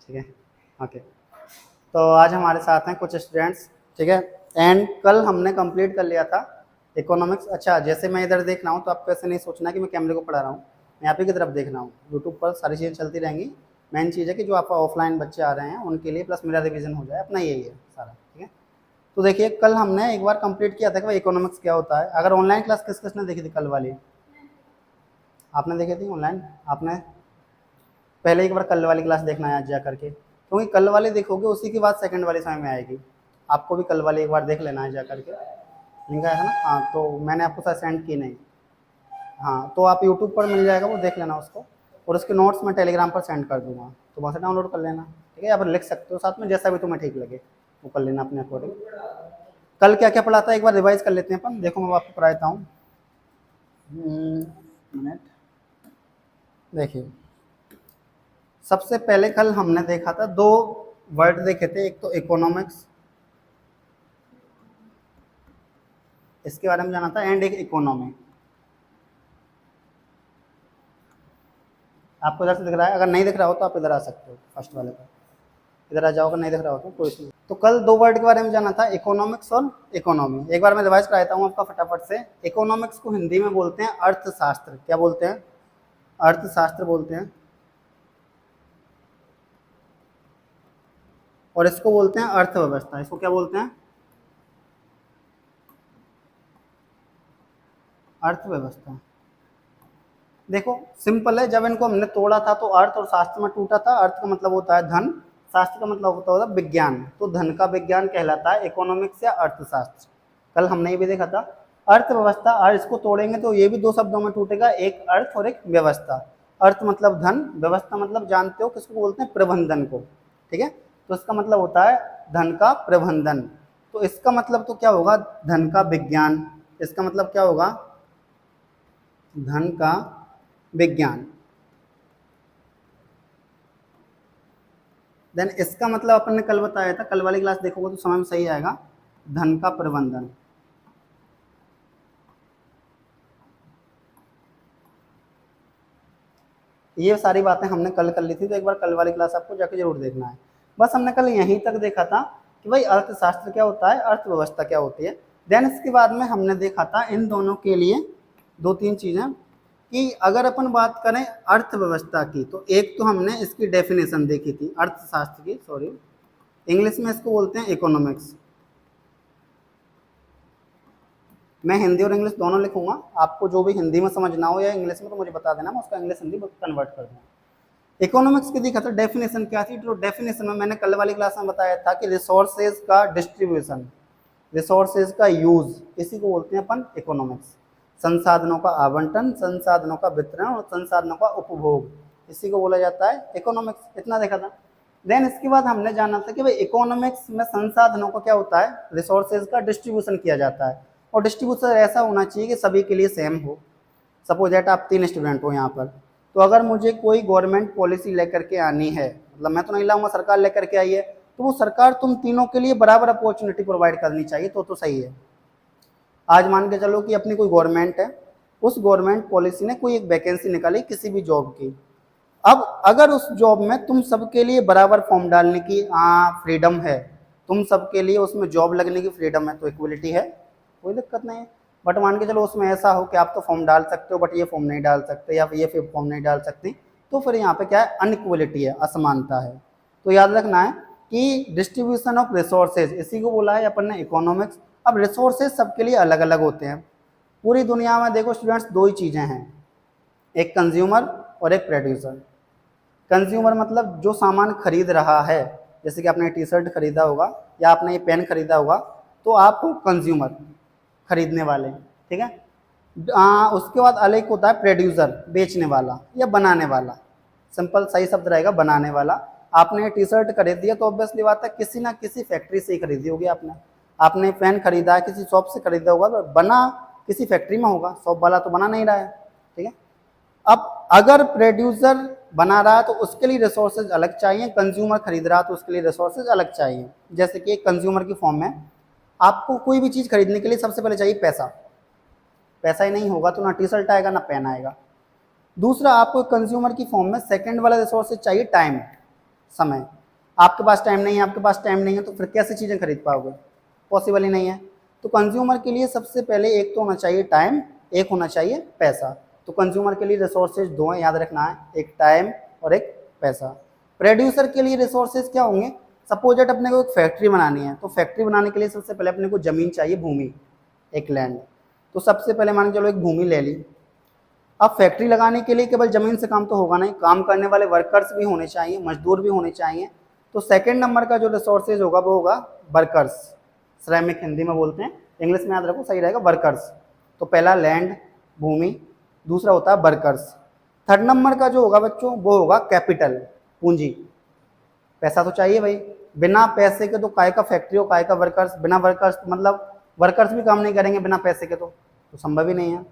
ठीक है, ओके। तो आज हमारे साथ हैं कुछ स्टूडेंट्स, ठीक है। एंड कल हमने कंप्लीट कर लिया था इकोनॉमिक्स। अच्छा, जैसे मैं इधर देख रहा हूँ तो आपको ऐसे नहीं सोचना कि मैं कैमरे को पढ़ा रहा हूँ, मैं आप ही की तरफ देख रहा हूँ। यूट्यूब पर सारी चीज़ें चलती रहेंगी। मेन चीज़ है कि जो आप ऑफलाइन बच्चे आ रहे हैं उनके लिए प्लस मेरा रिवीजन हो जाए, अपना यही है सारा, ठीक है। तो देखिए, कल हमने एक बार कंप्लीट किया था कि भाई इकोनॉमिक्स क्या होता है। अगर ऑनलाइन क्लास किस किसने देखी थी कल वाली? आपने देखी थी ऑनलाइन? आपने पहले एक बार कल वाली क्लास देखना है आज जा करके, क्योंकि कल वाली देखोगे उसी के बाद सेकंड वाली समझ में आएगी। आपको भी कल वाली एक बार देख लेना है जा करके, लिंक आया है ना? हाँ, तो मैंने आपको शायद सेंड की नहीं। हाँ, तो आप यूट्यूब पर मिल जाएगा, वो देख लेना उसको, और उसके नोट्स मैं टेलीग्राम पर सेंड कर दूंगा, तो वहाँ से डाउनलोड कर लेना, ठीक है। या फिर लिख सकते हो साथ में, जैसा भी तुम्हें ठीक लगे वो कर लेना अपने अकॉर्डिंग। कल क्या क्या पढ़ा था एक बार रिवाइज कर लेते हैं अपन। देखो मैं आपको पढ़ाता हूँ, मिनट। देखिए, सबसे पहले कल हमने देखा था, दो वर्ड देखे थे, एक तो इकोनॉमिक्स, इसके बारे में जाना था, एंड एक इकोनॉमी। आपको इधर से दिख रहा है? अगर नहीं दिख रहा हो तो आप इधर आ सकते हो, फर्स्ट वाले पर इधर आ जाओगे, नहीं दिख रहा हो तो कोई नहीं। तो कल दो वर्ड के बारे में जाना था, इकोनॉमिक्स और इकोनॉमी। एक बार मैं रिवाइज कराता हूँ आपका फटाफट से। इकोनॉमिक्स को हिंदी में बोलते हैं अर्थशास्त्र। क्या बोलते हैं? अर्थशास्त्र बोलते हैं। और इसको बोलते हैं अर्थव्यवस्था। इसको क्या बोलते हैं? अर्थव्यवस्था। देखो सिंपल है, जब इनको हमने तोड़ा था तो अर्थ और शास्त्र में टूटा था। अर्थ का मतलब होता है धन, शास्त्र का मतलब होता है विज्ञान। तो धन का विज्ञान कहलाता है इकोनॉमिक्स या अर्थशास्त्र। कल हमने ये भी देखा था। अर्थव्यवस्था, और इसको तोड़ेंगे तो ये भी दो शब्दों में टूटेगा, एक अर्थ और एक व्यवस्था। अर्थ मतलब धन, व्यवस्था मतलब जानते हो किसको बोलते हैं? प्रबंधन को, ठीक है। तो इसका मतलब होता है धन का प्रबंधन। तो इसका मतलब तो क्या होगा? धन का विज्ञान। इसका मतलब क्या होगा? धन का विज्ञान। देन इसका मतलब अपन ने कल बताया था, कल वाली क्लास देखोगे तो समझ में सही आएगा, धन का प्रबंधन। ये सारी बातें हमने कल कर ली थी, तो एक बार कल वाली क्लास आपको जाके जरूर देखना है। बस हमने कल यहीं तक देखा था कि भाई अर्थशास्त्र क्या होता है, अर्थव्यवस्था क्या होती है। देन इसके बाद में हमने देखा था इन दोनों के लिए दो तीन चीजें, कि अगर अपन बात करें अर्थव्यवस्था की, तो एक तो हमने इसकी डेफिनेशन देखी थी अर्थशास्त्र की, सॉरी, इंग्लिश में इसको बोलते हैं इकोनॉमिक्स। मैं हिंदी और इंग्लिश दोनों लिखूंगा, आपको जो भी हिंदी में समझना हो या इंग्लिश में तो मुझे बता देना, मैं उसका इंग्लिश हिंदी कन्वर्ट कर दूंगा। इकोनॉमिक्स की देखा था डेफिनेशन क्या थी, तो डेफिनेशन में मैंने कल वाली क्लास में बताया था कि रिसोर्सेज का डिस्ट्रीब्यूशन, रिसोर्सेज का यूज, इसी को बोलते हैं अपन इकोनॉमिक्स। संसाधनों का आवंटन, संसाधनों का वितरण और संसाधनों का उपभोग, इसी को बोला जाता है इकोनॉमिक्स। इतना देखा था। देन इसके बाद हमने जाना था कि भाई इकोनॉमिक्स में संसाधनों का क्या होता है, रिसोर्सेज का डिस्ट्रीब्यूशन किया जाता है। और डिस्ट्रीब्यूशन ऐसा होना चाहिए कि सभी के लिए सेम हो। सपोज दैट आप 3 स्टूडेंट हो यहाँ पर, तो अगर मुझे कोई गवर्नमेंट पॉलिसी लेकर के आनी है, मतलब मैं तो नहीं लाऊंगा, सरकार लेकर के आई है, तो वो सरकार तुम तीनों के लिए बराबर अपॉर्चुनिटी प्रोवाइड करनी चाहिए, तो सही है। आज मान के चलो कि अपनी कोई गवर्नमेंट है, उस गवर्नमेंट पॉलिसी ने कोई एक वैकेंसी निकाली किसी भी जॉब की। अब अगर उस जॉब में तुम सबके लिए बराबर फॉर्म डालने की फ्रीडम है, तुम सबके लिए उसमें जॉब लगने की फ्रीडम है, तो इक्वलिटी है, कोई दिक्कत नहीं है। बट मान के चलो उसमें ऐसा हो कि आप तो फॉर्म डाल सकते हो बट ये फॉर्म नहीं डाल सकते, या फिर ये फॉर्म नहीं डाल सकती, तो फिर यहाँ पे क्या है? अनइक्वलिटी है, असमानता है। तो याद रखना है कि डिस्ट्रीब्यूशन ऑफ रिसोर्सेज, इसी को बोला है अपन ने इकोनॉमिक्स। अब रिसोर्सेज सबके लिए अलग अलग होते हैं। पूरी दुनिया में देखो स्टूडेंट्स, दो ही चीज़ें हैं, एक कंज्यूमर और एक प्रोड्यूसर। कंज्यूमर मतलब जो सामान खरीद रहा है, जैसे कि आपने टी शर्ट खरीदा होगा या आपने ये पेन खरीदा होगा, तो आप कंज्यूमर, खरीदने वाले, ठीक है। उसके बाद अलग होता है प्रोड्यूसर, बेचने वाला या बनाने वाला। सिंपल सही शब्द रहेगा बनाने वाला। आपने टी शर्ट खरीद दिया तो ऑब्वियसली बात है किसी ना किसी फैक्ट्री से ही खरीदी होगी आपने। आपने पेन खरीदा है किसी शॉप से खरीदा होगा, तो बना किसी फैक्ट्री में होगा, शॉप वाला तो बना नहीं रहा है, ठीक है। अब अगर प्रोड्यूसर बना रहा है तो उसके लिए रिसोर्सेज अलग चाहिए, कंज्यूमर खरीद रहा है तो उसके लिए रिसोर्सेज अलग चाहिए। जैसे कि एक कंज्यूमर की फॉर्म में आपको कोई भी चीज़ खरीदने के लिए सबसे पहले चाहिए पैसा। पैसा ही नहीं होगा तो ना टी शर्ट आएगा ना पेन आएगा। दूसरा, आपको कंज्यूमर की फॉर्म में सेकंड वाला रिसोर्सेज चाहिए टाइम, समय। आपके पास टाइम नहीं है, आपके पास टाइम नहीं है तो फिर कैसे चीज़ें खरीद पाओगे, पॉसिबल ही नहीं है। तो कंज्यूमर के लिए सबसे पहले एक तो होना चाहिए टाइम, एक होना चाहिए पैसा। तो कंज्यूमर के लिए रिसोर्सेज दो हैं, याद रखना है, एक टाइम और एक पैसा। प्रोड्यूसर के लिए रिसोर्सेज क्या होंगे, सपोज दैट अपने को एक फैक्ट्री बनानी है, तो फैक्ट्री बनाने के लिए सबसे पहले अपने को ज़मीन चाहिए, भूमि, एक लैंड। तो सबसे पहले मान के चलो एक भूमि ले ली। अब फैक्ट्री लगाने के लिए केवल ज़मीन से काम तो होगा नहीं, काम करने वाले वर्कर्स भी होने चाहिए, मजदूर भी होने चाहिए। तो सेकंड नंबर का जो रिसोर्सेज होगा वो होगा वर्कर्स, श्रमिक हिंदी में बोलते हैं, इंग्लिश में याद रखो सही रहेगा वर्कर्स। तो पहला लैंड, भूमि, दूसरा होता है वर्कर्स। थर्ड नंबर का जो होगा बच्चों वो होगा कैपिटल, पूंजी, पैसा तो चाहिए भाई, बिना पैसे के तो काय का फैक्ट्री हो, काय का वर्कर्स, बिना वर्कर्स मतलब वर्कर्स भी काम नहीं करेंगे बिना पैसे के, तो संभव ही नहीं है।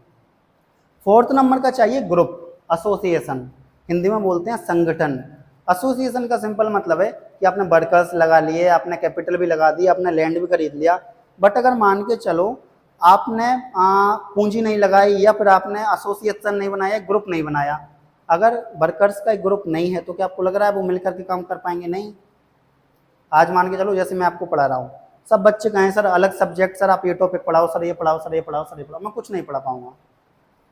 फोर्थ नंबर का चाहिए ग्रुप, एसोसिएशन, हिंदी में बोलते हैं संगठन। एसोसिएशन का सिंपल मतलब है कि आपने वर्कर्स लगा लिए, आपने कैपिटल भी लगा दी, आपने लैंड भी खरीद लिया, बट अगर मान के चलो आपने पूंजी नहीं लगाई या फिर आपने एसोसिएशन नहीं बनाया, ग्रुप नहीं बनाया, अगर वर्कर्स का एक ग्रुप नहीं है तो क्या आपको लग रहा है वो मिलकर के काम कर पाएंगे? नहीं। आज मान के चलो जैसे मैं आपको पढ़ा रहा हूँ, सब बच्चे कहें सर अलग सब्जेक्ट, सर आप ये टॉपिक पढ़ाओ, सर ये पढ़ाओ, सर ये पढ़ाओ, सर ये पढ़ाओ, मैं कुछ नहीं पढ़ा पाऊंगा।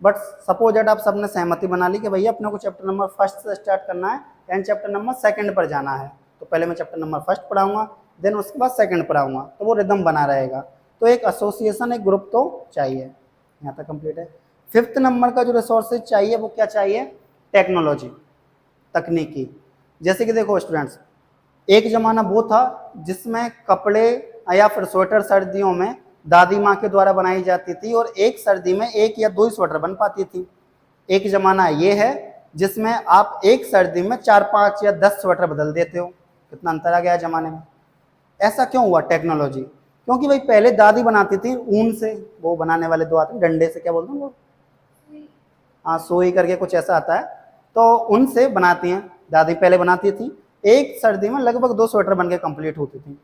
बट सपोज दैट आप सबने सहमति बना ली कि भैया अपने को चैप्टर नंबर फर्स्ट से स्टार्ट करना है एंड चैप्टर नंबर सेकंड पर जाना है, तो पहले मैं चैप्टर नंबर फर्स्ट पढ़ाऊंगा, देन उसके बाद सेकंड पढ़ाऊंगा, तो वो रिदम बना रहेगा। तो एक एसोसिएशन, एक ग्रुप तो चाहिए। यहाँ तक कंप्लीट है। फिफ्थ नंबर का जो रिसोर्सेज चाहिए वो क्या चाहिए, टेक्नोलॉजी, तकनीकी। जैसे कि देखो स्टूडेंट्स, एक ज़माना वो था जिसमें कपड़े या फिर स्वेटर सर्दियों में दादी माँ के द्वारा बनाई जाती थी और एक सर्दी में एक या दो ही स्वेटर बन पाती थी। एक ज़माना ये है जिसमें आप एक सर्दी में 4, 5 या 10 स्वेटर बदल देते हो। कितना अंतर आ गया ज़माने में। ऐसा क्यों हुआ? टेक्नोलॉजी। क्योंकि भाई पहले दादी बनाती थी ऊन से, वो बनाने वाले दो आते हैं डंडे से, क्या बोलते हैं वो, हाँ सुई करके कुछ ऐसा आता है, तो उनसे बनाती हैं दादी, पहले बनाती थी। एक सर्दी में लगभग 2 स्वेटर बन के कंप्लीट होती थी।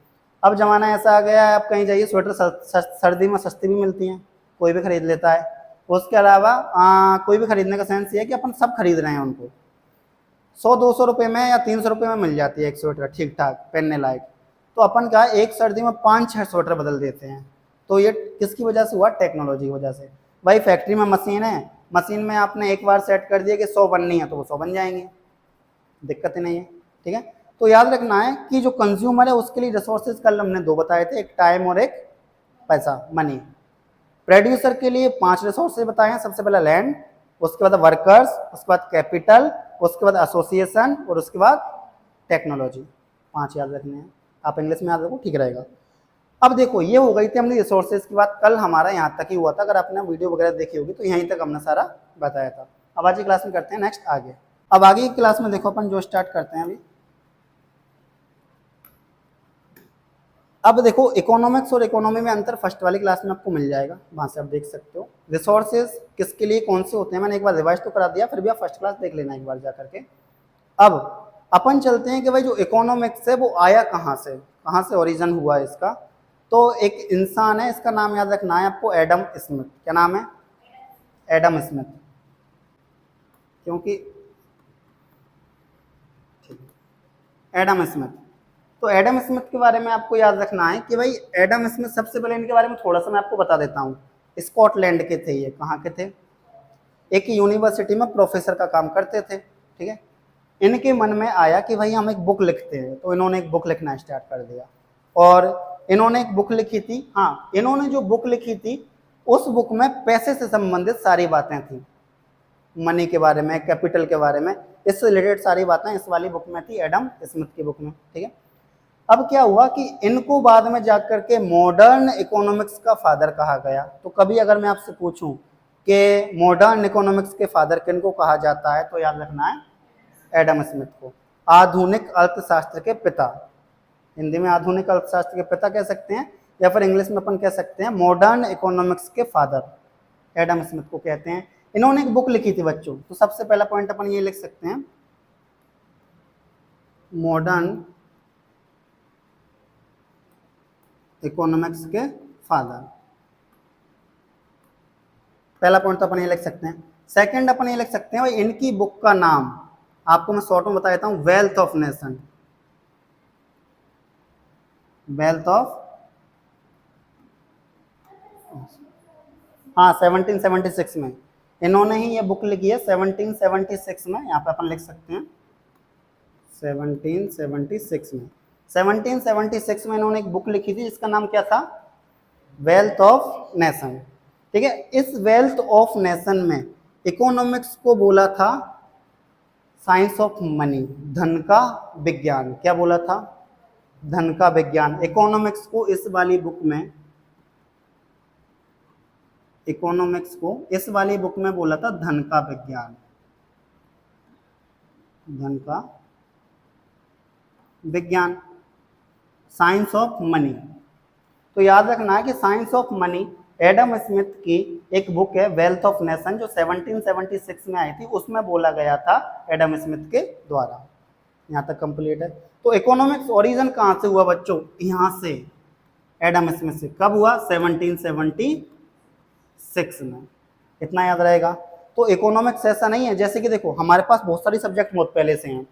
अब ज़माना ऐसा आ गया है, आप कहीं जाइए स्वेटर सर्दी में सस्ती भी मिलती हैं, कोई भी खरीद लेता है। उसके अलावा कोई भी खरीदने का सेंस ये है कि अपन सब खरीद रहे हैं उनको, 100-200 रुपये में या 300 रुपये में मिल जाती है एक स्वेटर ठीक ठाक पहनने लायक। तो अपन का एक सर्दी में 5-6 स्वेटर बदल देते हैं। तो ये किसकी वजह से हुआ? टेक्नोलॉजी की वजह से। भाई फैक्ट्री में मशीन है, मशीन में आपने एक बार सेट कर दिया कि 100 बननी है तो वो 100 बन जाएंगे, दिक्कत ही नहीं है। ठीक है, तो याद रखना है कि जो कंज्यूमर है उसके लिए रिसोर्सेज कल हमने 2 बताए थे, एक टाइम और एक पैसा, मनी। प्रोड्यूसर के लिए 5 रिसोर्सेज बताए हैं, सबसे पहले लैंड, उसके बाद वर्कर्स, उसके बाद कैपिटल, उसके बाद एसोसिएशन और उसके बाद टेक्नोलॉजी। 5 याद रखने हैं, आप इंग्लिश में याद रखो ठीक रहेगा। अब देखो ये हो गई थी हमने रिसोर्सेज की बात, कल हमारा यहाँ तक ही हुआ था, अगर आपने वीडियो वगैरह देखी होगी तो यहीं तक हमने सारा बताया था। अब आज की क्लास में करते हैं नेक्स्ट आगे। अब आगे की क्लास में देखो अपन जो स्टार्ट करते हैं अभी, अब देखो इकोनॉमिक्स और इकोनॉमी में अंतर फर्स्ट वाली क्लास में आपको मिल जाएगा, वहाँ से आप देख सकते हो। रिसोर्सेज किसके लिए कौन से होते हैं मैंने एक बार रिवाइज तो करा दिया, फिर भी आप फर्स्ट क्लास देख लेना एक बार जा करके। अब अपन चलते हैं कि भाई जो इकोनॉमिक्स है वो आया कहाँ से ओरिजिन हुआ इसका। तो एक इंसान है, इसका नाम याद रखना है आपको, एडम स्मिथ। क्या नाम है? Adam Smith. क्योंकि एडम स्मिथ, तो एडम स्मिथ के बारे में आपको याद रखना है कि भाई एडम स्मिथ, सबसे पहले इनके बारे में थोड़ा सा मैं आपको बता देता हूँ। स्कॉटलैंड के थे ये, कहाँ के थे? एक यूनिवर्सिटी में प्रोफेसर का काम करते थे। ठीक है, इनके मन में आया कि भाई हम एक बुक लिखते हैं, तो इन्होंने एक बुक लिखना स्टार्ट कर दिया। और इन्होंने एक बुक लिखी थी, हाँ इन्होंने जो बुक लिखी थी उस बुक में पैसे से संबंधित सारी बातें थी, मनी के बारे में, कैपिटल के बारे में, इससे रिलेटेड सारी बातें इस वाली बुक में थी, एडम स्मिथ की बुक में। ठीक है, अब क्या हुआ कि इनको बाद में जाकर के मॉडर्न इकोनॉमिक्स का फादर कहा गया। तो कभी अगर मैं आपसे पूछूं कि मॉडर्न इकोनॉमिक्स के फादर किनको कहा जाता है, तो याद रखना है एडम स्मिथ को, आधुनिक अर्थशास्त्र के पिता। हिंदी में आधुनिक अर्थशास्त्र के पिता कह सकते हैं, या फिर इंग्लिश में अपन कह सकते हैं मॉडर्न इकोनॉमिक्स के फादर, एडम स्मिथ को कहते हैं। इन्होंने एक बुक लिखी थी बच्चों, तो सबसे पहला पॉइंट अपन ये लिख सकते हैं, मॉडर्न इकोनॉमिक्स के फादर। पहला पॉइंट तो अपन ये लिख सकते हैं। सेकंड अपन ये लिख सकते हैं भाई इनकी बुक का नाम आपको मैं शॉर्ट में बता देता हूँ, wealth of nation. Wealth of, हाँ 1776 में इन्होंने ही ये बुक लिखी है 1776 में, यहाँ पे अपन लिख सकते हैं 1776 में। 1776 में इन्होंने एक बुक लिखी थी जिसका नाम क्या था, वेल्थ ऑफ नेशन। ठीक है, इस वेल्थ ऑफ नेशन में इकोनॉमिक्स को बोला था साइंस ऑफ मनी, धन का विज्ञान। क्या बोला था, धन का विज्ञान। इकोनॉमिक्स को इस वाली बुक में, इकोनॉमिक्स को इस वाली बुक में बोला था धन का विज्ञान, धन का विज्ञान, साइंस ऑफ मनी। तो याद रखना है कि science of money Adam Smith की एक बुक है वेल्थ ऑफ नेशन, जो 1776 में आई थी, उसमें बोला गया था एडम स्मिथ के द्वारा। यहाँ तक कंप्लीट है। तो इकोनॉमिक्स ओरिजिन कहाँ से हुआ बच्चों, यहाँ से, एडम स्मिथ से। कब हुआ, 1776 में। इतना याद रहेगा। तो इकोनॉमिक्स ऐसा नहीं है, जैसे कि देखो हमारे पास बहुत सारी सब्जेक्ट बहुत पहले से हैं,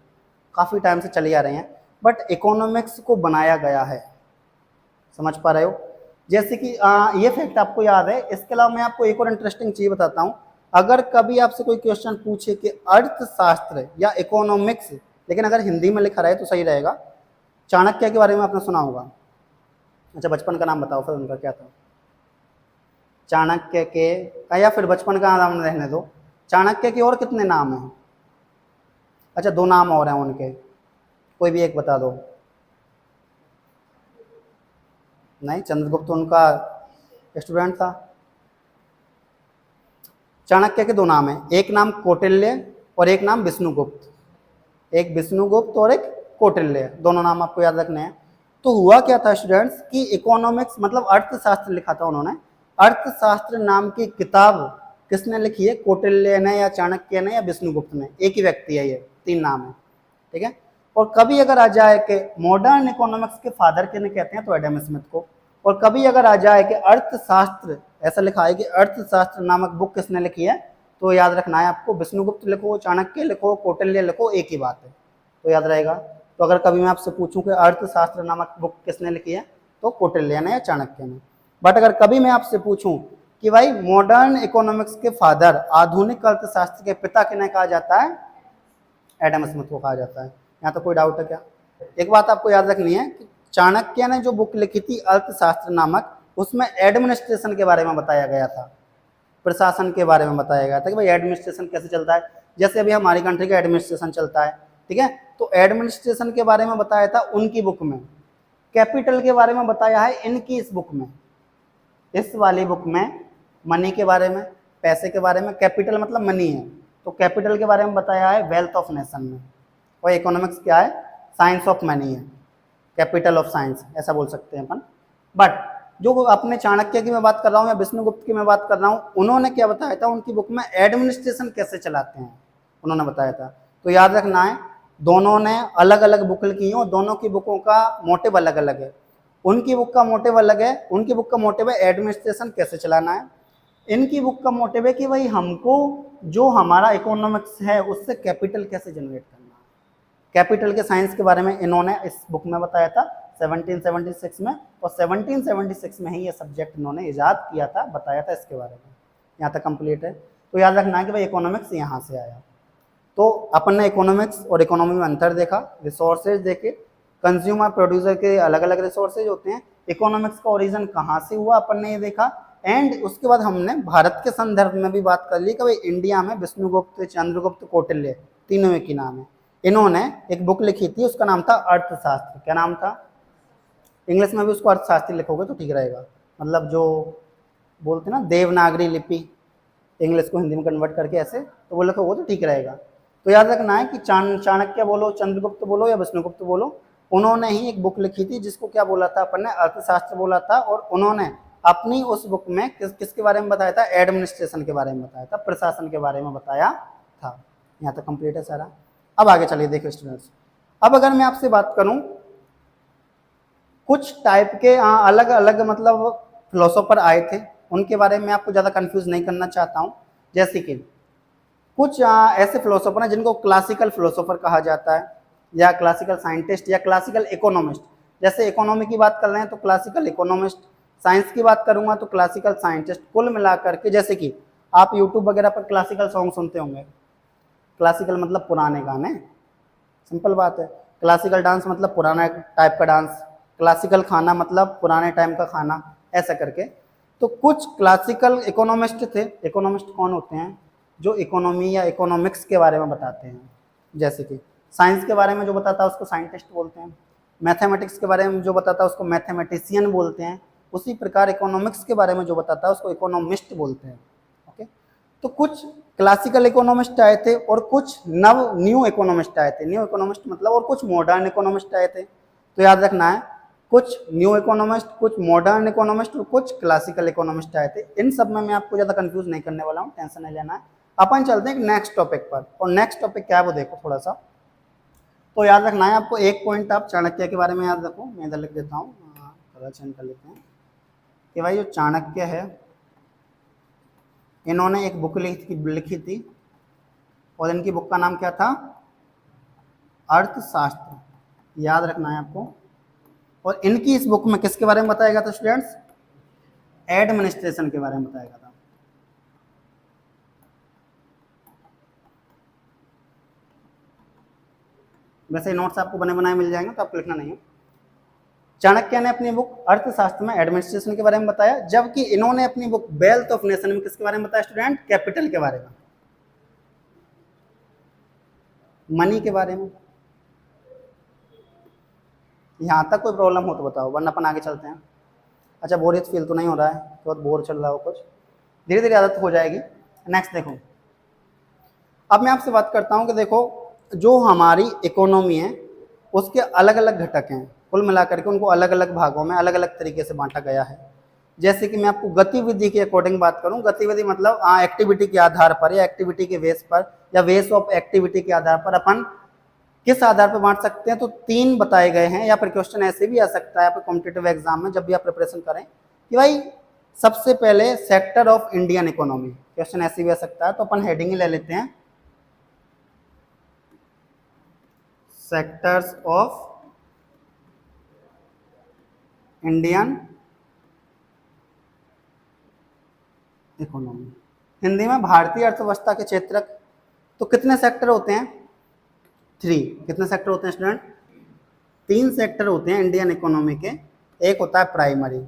काफ़ी टाइम से चले आ रहे हैं, बट इकोनॉमिक्स को बनाया गया है, समझ पा रहे हो। जैसे कि ये फैक्ट आपको याद है। इसके अलावा मैं आपको एक और इंटरेस्टिंग चीज़ बताता हूँ। अगर कभी आपसे कोई क्वेश्चन पूछे कि अर्थशास्त्र या इकोनॉमिक्स, लेकिन अगर हिंदी में लिखा रहे तो सही रहेगा, चाणक्य के बारे में आपने सुना होगा। अच्छा, बचपन का नाम बताओ फिर उनका क्या था, चाणक्य के, या फिर बचपन का नाम रहने दो। चाणक्य के और कितने नाम हैं? अच्छा, 2 नाम और हैं उनके, कोई भी एक बता दो। नहीं, चंद्रगुप्त उनका स्टूडेंट था। चाणक्य के 2 नाम हैं, एक नाम कौटिल्य और एक नाम विष्णुगुप्त। एक विष्णुगुप्त और एक कौटिल्य, दोनों नाम आपको याद रखने हैं। तो हुआ क्या था स्टूडेंट्स कि इकोनॉमिक्स मतलब अर्थशास्त्र लिखा था उन्होंने। अर्थशास्त्र नाम की किताब किसने लिखी है, कौटिल्य ने या चाणक्य ने या विष्णुगुप्त ने, एक ही व्यक्ति है, ये 3 नाम है। ठीक है। और कभी अगर आ जाए कि मॉडर्न इकोनॉमिक्स के फादर किन्हें कहते हैं, तो एडम स्मिथ को। और कभी अगर आ जाए कि अर्थशास्त्र, ऐसा लिखा है कि अर्थशास्त्र नामक बुक किसने लिखी है, तो याद रखना है आपको, विष्णुगुप्त लिखो, चाणक्य लिखो, कौटिल्य लिखो, एक ही बात है, तो याद रहेगा। तो अगर कभी मैं आपसे पूछूं कि अर्थशास्त्र नामक बुक किसने लिखी है, तो कौटिल्य ने या चाणक्य ने। बट अगर कभी मैं आपसे पूछूं कि भाई मॉडर्न इकोनॉमिक्स के फादर, आधुनिक अर्थशास्त्र के पिता किन्हें कहा जाता है, एडम स्मिथ को कहा जाता है। यहाँ तो कोई डाउट है क्या? एक बात आपको याद रखनी है कि चाणक्य ने जो बुक लिखी थी अर्थशास्त्र नामक, उसमें एडमिनिस्ट्रेशन के बारे में बताया गया था, प्रशासन के बारे में बताया गया था कि भाई एडमिनिस्ट्रेशन कैसे चलता है। जैसे अभी हमारी कंट्री का एडमिनिस्ट्रेशन चलता है, ठीक है, तो एडमिनिस्ट्रेशन के बारे में बताया था उनकी बुक में। कैपिटल के बारे में बताया है इनकी इस बुक में, इस वाली बुक में मनी के बारे में, पैसे के बारे में। कैपिटल मतलब मनी है, तो कैपिटल के बारे में बताया है वेल्थ ऑफ नेशन में। और इकोनॉमिक्स क्या है, साइंस ऑफ मनी है, कैपिटल ऑफ साइंस ऐसा बोल सकते हैं अपन। बट जो अपने चाणक्य की मैं बात कर रहा हूँ या विष्णुगुप्त की मैं बात कर रहा हूँ, उन्होंने क्या बताया था, उनकी बुक में एडमिनिस्ट्रेशन कैसे चलाते हैं उन्होंने बताया था। तो याद रखना है, दोनों ने अलग अलग बुक लिखी है और दोनों की बुकों का मोटिव अलग अलग है। उनकी बुक का मोटिव अलग है, उनकी बुक का मोटिव है एडमिनिस्ट्रेशन कैसे चलाना है। इनकी बुक का मोटिव है कि भाई हमको जो हमारा इकोनॉमिक्स है उससे कैपिटल कैसे जनरेट करना है। कैपिटल के साइंस के बारे में इन्होंने इस बुक में बताया था 1776 में, और 1776 में ही ये सब्जेक्ट इन्होंने इजाद किया था, बताया था इसके बारे में। यहाँ तक कंप्लीट है। तो याद रखना है कि भाई इकोनॉमिक्स यहाँ से आया। तो अपन ने इकोनॉमिक्स और इकोनॉमी में अंतर देखा, रिसोर्सेज देखे, कंज्यूमर प्रोड्यूसर के अलग अलग रिसोर्सेज होते हैं, इकोनॉमिक्स का ओरिजिन कहाँ से हुआ अपन ने ये देखा। एंड उसके बाद हमने भारत के संदर्भ में भी बात कर ली कि भाई इंडिया में विष्णुगुप्त, चंद्रगुप्त, कौटिल्य, तीनों एक ही नाम है। इन्होंने एक बुक लिखी थी, उसका नाम था अर्थशास्त्र। क्या नाम था? इंग्लिश में भी उसको अर्थशास्त्र लिखोगे तो ठीक रहेगा, मतलब जो बोलते ना देवनागरी लिपि, इंग्लिश को हिंदी में कन्वर्ट करके ऐसे, तो वो लिखोगे तो ठीक रहेगा। तो याद रखना है कि चाणक्य बोलो, चंद्रगुप्त बोलो या विष्णुगुप्त बोलो, उन्होंने ही एक बुक लिखी थी जिसको क्या बोला था अपन ने, अर्थशास्त्र बोला था। और उन्होंने अपनी उस बुक में किसके बारे में बताया था, एडमिनिस्ट्रेशन के बारे में बताया था, प्रशासन के बारे में बताया था। यहाँ तक कंप्लीट है सारा। अब आगे चलिए देखिए स्टूडेंट्स, अब अगर मैं आपसे बात करूं कुछ टाइप के अलग अलग मतलब फिलोसोफर आए थे, उनके बारे में आपको ज़्यादा कंफ्यूज नहीं करना चाहता हूं। जैसे कि कुछ ऐसे फिलोसोफर हैं जिनको क्लासिकल फिलोसोफर कहा जाता है, या क्लासिकल साइंटिस्ट या क्लासिकल इकोनॉमिस्ट। जैसे इकोनॉमी की बात कर रहे हैं तो क्लासिकल इकोनॉमिस्ट, साइंस की बात करूंगा तो क्लासिकल साइंटिस्ट। कुल मिलाकर के जैसे कि आप यूट्यूब वगैरह पर क्लासिकल सॉन्ग सुनते होंगे, क्लासिकल मतलब पुराने गाने, सिंपल बात है। क्लासिकल डांस मतलब पुराना टाइप का डांस, क्लासिकल खाना मतलब पुराने टाइम का खाना, ऐसा करके। तो कुछ क्लासिकल इकोनॉमिस्ट थे। इकोनॉमिस्ट कौन होते हैं? जो इकोनॉमी या इकोनॉमिक्स के बारे में बताते हैं। जैसे कि साइंस के बारे में जो बताता है उसको साइंटिस्ट बोलते हैं, मैथमेटिक्स के बारे में जो बताता है उसको मैथमेटिशियन बोलते हैं, उसी प्रकार इकोनॉमिक्स के बारे में जो बताता है उसको इकोनॉमिस्ट बोलते हैं। ओके, तो कुछ क्लासिकल इकोनॉमिस्ट आए थे और कुछ न्यू इकोनॉमिस्ट आए थे। न्यू इकोनॉमिस्ट मतलब और कुछ मॉडर्न इकोनॉमिस्ट आए थे। तो याद रखना है, कुछ न्यू इकोनॉमिस्ट, कुछ मॉडर्न इकोनॉमिस्ट और कुछ क्लासिकल इकोनॉमिस्ट आए थे। इन सब में मैं आपको ज़्यादा कंफ्यूज नहीं करने वाला हूँ, टेंशन नहीं लेना है। अपन चलते हैं नेक्स्ट टॉपिक पर, और नेक्स्ट टॉपिक क्या है वो देखो थोड़ा सा। तो याद रखना है आपको, एक पॉइंट आप चाणक्य के बारे में याद रखो, मैं इधर लिख देता हूँ, कलर चेंज कर लेते हैं, कि भाई जो चाणक्य है इन्होंने एक बुक लिखी थी, और इनकी बुक का नाम क्या था? अर्थशास्त्र। याद रखना है आपको। और इनकी इस बुक में किसके बारे में बताया गया था स्टूडेंट्स? एडमिनिस्ट्रेशन के बारे में बताया गया था। वैसे नोट्स आपको बने बनाए मिल जाएंगे तो आपको लिखना नहीं है। चाणक्य ने अपनी बुक अर्थशास्त्र में एडमिनिस्ट्रेशन के बारे में बताया, जबकि इन्होंने अपनी बुक वेल्थ ऑफ नेशन में किसके बारे में बताया स्टूडेंट? कैपिटल के बारे में, मनी के बारे में। यहां तक कोई प्रॉब्लम हो तो बताओ, वरना अपन आगे चलते हैं। अच्छा, बोरियत फील तो नहीं हो रहा है, बहुत बोर चल रहा हो कुछ? धीरे धीरे आदत हो जाएगी। नेक्स्ट देखो, अब मैं आपसे बात करता हूं कि देखो जो हमारी इकोनॉमी है उसके अलग अलग घटक हैं, कुल मिलाकर के उनको अलग अलग भागों में अलग अलग तरीके से बांटा गया है। जैसे कि मैं आपको गतिविधि के अकॉर्डिंग बात करूं, गतिविधि मतलब एक्टिविटी के आधार पर या एक्टिविटी के बेस पर या बेस ऑफ एक्टिविटी के आधार पर अपन किस आधार पर बांट सकते हैं, तो 3 बताए गए हैं। या फिर क्वेश्चन ऐसे भी आ सकता है आप कॉम्पिटेटिव एग्जाम में जब भी आप प्रिपरेशन करें कि भाई सबसे पहले sector of Indian economy, question ऐसे भी आ सकता है। तो अपन हेडिंग ही ले लेते हैं, sectors of Indian economy, Hindi में भारतीय अर्थव्यवस्था के क्षेत्र। तो कितने सेक्टर होते हैं? 3। कितने सेक्टर होते हैं स्टूडेंट? 3 सेक्टर होते हैं इंडियन इकोनॉमी के। एक होता है प्राइमरी,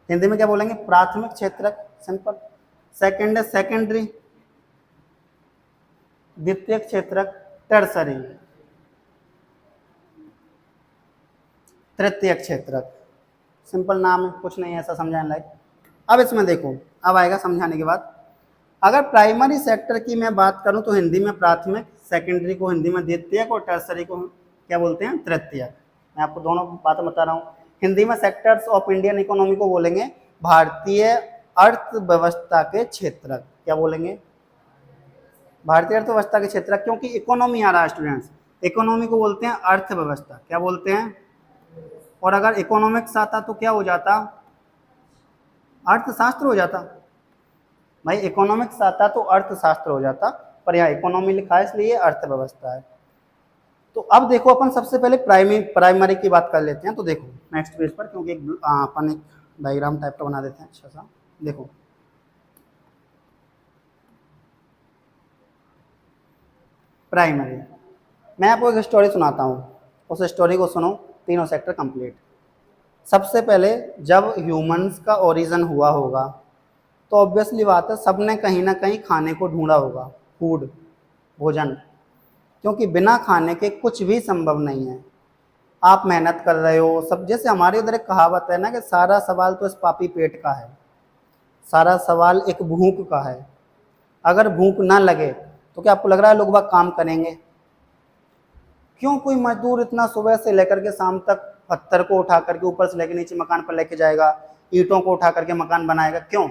हिंदी में क्या बोलेंगे? प्राथमिक क्षेत्रक, सिंपल। सेकंड है सेकेंडरी, द्वितीयक क्षेत्रक, टर्सरी, तृतीयक क्षेत्रक। सिंपल नाम है, कुछ नहीं ऐसा समझाने लायक। अब इसमें देखो, अब आएगा समझाने के बाद। अगर प्राइमरी सेक्टर की मैं बात करूं तो हिंदी में प्राथमिक, सेकेंडरी को हिंदी में द्वितीयक और टर्सरी को क्या बोलते हैं? तृतीयक। मैं आपको दोनों बातें बता रहा हूं। हिंदी में सेक्टर्स ऑफ इंडियन इकोनॉमी को बोलेंगे भारतीय अर्थव्यवस्था के क्षेत्रक। क्या बोलेंगे? भारतीय अर्थव्यवस्था के क्षेत्रक, क्योंकि इकोनॉमी आ रहा है स्टूडेंट्स, इकोनॉमी को बोलते हैं अर्थव्यवस्था। क्या बोलते हैं? और अगर इकोनॉमिक्स आता तो क्या हो जाता? अर्थशास्त्र हो जाता। भाई इकोनॉमिक्स आता तो अर्थशास्त्र हो जाता, पर यहाँ इकोनॉमी लिखा है इसलिए अर्थव्यवस्था है। तो अब देखो अपन सबसे पहले प्राइमरी की बात कर लेते हैं। तो देखो नेक्स्ट पेज पर, क्योंकि अपन एक डायग्राम टाइप का बना देते हैं अच्छा सा। देखो प्राइमरी, मैं आपको एक स्टोरी सुनाता हूँ, उस स्टोरी को सुनो। तीनों सेक्टर कंप्लीट। सबसे पहले जब ह्यूमंस का ओरिजिन हुआ होगा तो ऑब्वियसली बात है सबने कहीं ना कहीं खाने को ढूंढा होगा, फूड, भोजन, क्योंकि बिना खाने के कुछ भी संभव नहीं है। आप मेहनत कर रहे हो सब, जैसे हमारे उधर एक कहावत है ना कि सारा सवाल तो इस पापी पेट का है, सारा सवाल एक भूख का है। अगर भूख ना लगे तो क्या आपको लग रहा है लोग बाग काम करेंगे? क्यों कोई मजदूर इतना सुबह से लेकर के शाम तक पत्थर को उठा करके ऊपर से लेकर नीचे मकान पर लेके जाएगा, ईंटों को उठा करके मकान बनाएगा? क्यों?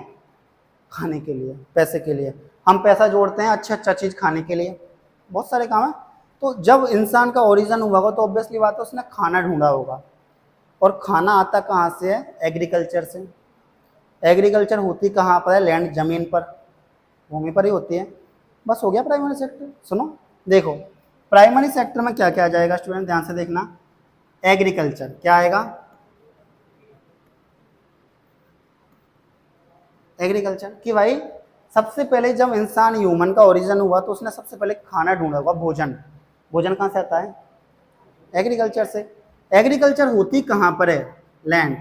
खाने के लिए, पैसे के लिए। हम पैसा जोड़ते हैं अच्छा चीज़ खाने के लिए, बहुत सारे काम है। तो जब इंसान का ओरिजिन हुआ होगा तो ऑब्वियसली बात है उसने खाना ढूंढा होगा। और खाना आता कहाँ से है? एग्रीकल्चर से। एग्रीकल्चर होती कहाँ पर है? लैंड, ज़मीन पर, भूमि पर ही होती है। बस हो गया प्राइमरी सेक्टर। सुनो देखो, प्राइमरी सेक्टर में क्या क्या आ जाएगा स्टूडेंट, ध्यान से देखना। एग्रीकल्चर क्या आएगा, एग्रीकल्चर कि भाई सबसे पहले जब इंसान ह्यूमन का ओरिजिन हुआ तो उसने सबसे पहले खाना ढूंढा होगा, भोजन। भोजन कहाँ से आता है, एग्रीकल्चर से। एग्रीकल्चर होती कहाँ पर है, लैंड,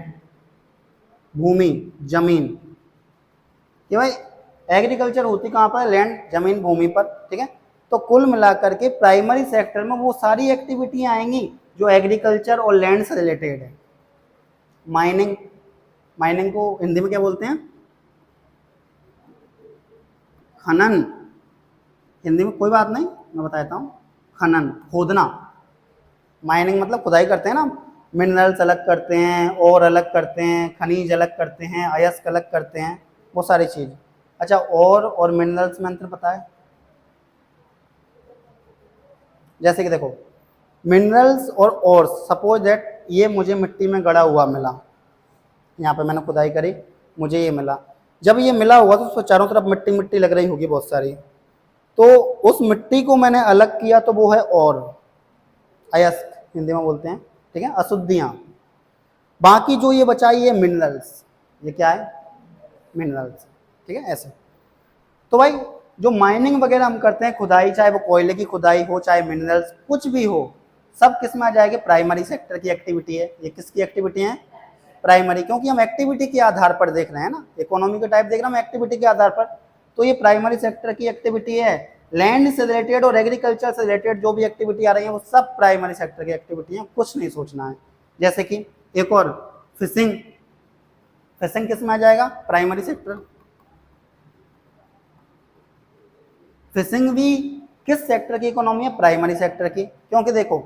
भूमि, जमीन। कि भाई एग्रीकल्चर होती कहाँ पर, लैंड, जमीन, भूमि पर। ठीक है, तो कुल मिलाकर के प्राइमरी सेक्टर में वो सारी एक्टिविटी आएंगी जो एग्रीकल्चर और लैंड से रिलेटेड है। माइनिंग, माइनिंग को हिंदी में क्या बोलते हैं, खनन। हिंदी में कोई बात नहीं, मैं बताता हूँ। खनन, खोदना। माइनिंग मतलब खुदाई करते हैं ना, मिनरल्स अलग करते हैं, और अलग करते हैं, खनिज अलग करते हैं, अयस्क अलग करते हैं, वो सारी चीज़। अच्छा, और मिनरल्स में अंतर पता है, जैसे कि देखो मिनरल्स और सपोज दैट ये मुझे मिट्टी में गड़ा हुआ मिला, यहाँ पे मैंने खुदाई करी, मुझे ये मिला। जब ये मिला हुआ तो उसको चारों तरफ मिट्टी मिट्टी लग रही होगी बहुत सारी, तो उस मिट्टी को मैंने अलग किया तो वो है और, अयस्क हिंदी में बोलते हैं। ठीक है, अशुद्धियाँ। बाकी जो ये बचा ये मिनरल्स, ये क्या है, मिनरल्स। ठीक है, ऐसे। तो भाई जो माइनिंग वगैरह हम करते हैं, खुदाई, चाहे वो कोयले की खुदाई हो, चाहे मिनरल्स कुछ भी हो, सब किस में आ जाएगा, प्राइमरी सेक्टर की एक्टिविटी है। ये किसकी एक्टिविटी है, प्राइमरी, क्योंकि हम एक्टिविटी के आधार पर देख रहे हैं ना, इकोनॉमी का टाइप देख रहे हैं हम एक्टिविटी के आधार पर। तो ये प्राइमरी सेक्टर की एक्टिविटी है। लैंड से रिलेटेड और एग्रीकल्चर से रिलेटेड जो भी एक्टिविटी आ रही है वो सब प्राइमरी सेक्टर की एक्टिविटी है, कुछ नहीं सोचना है। जैसे कि एक और फिशिंग, फिशिंग किस में आ जाएगा, प्राइमरी सेक्टर। फिशिंग भी किस सेक्टर की इकोनॉमी है, प्राइमरी सेक्टर की। क्योंकि देखो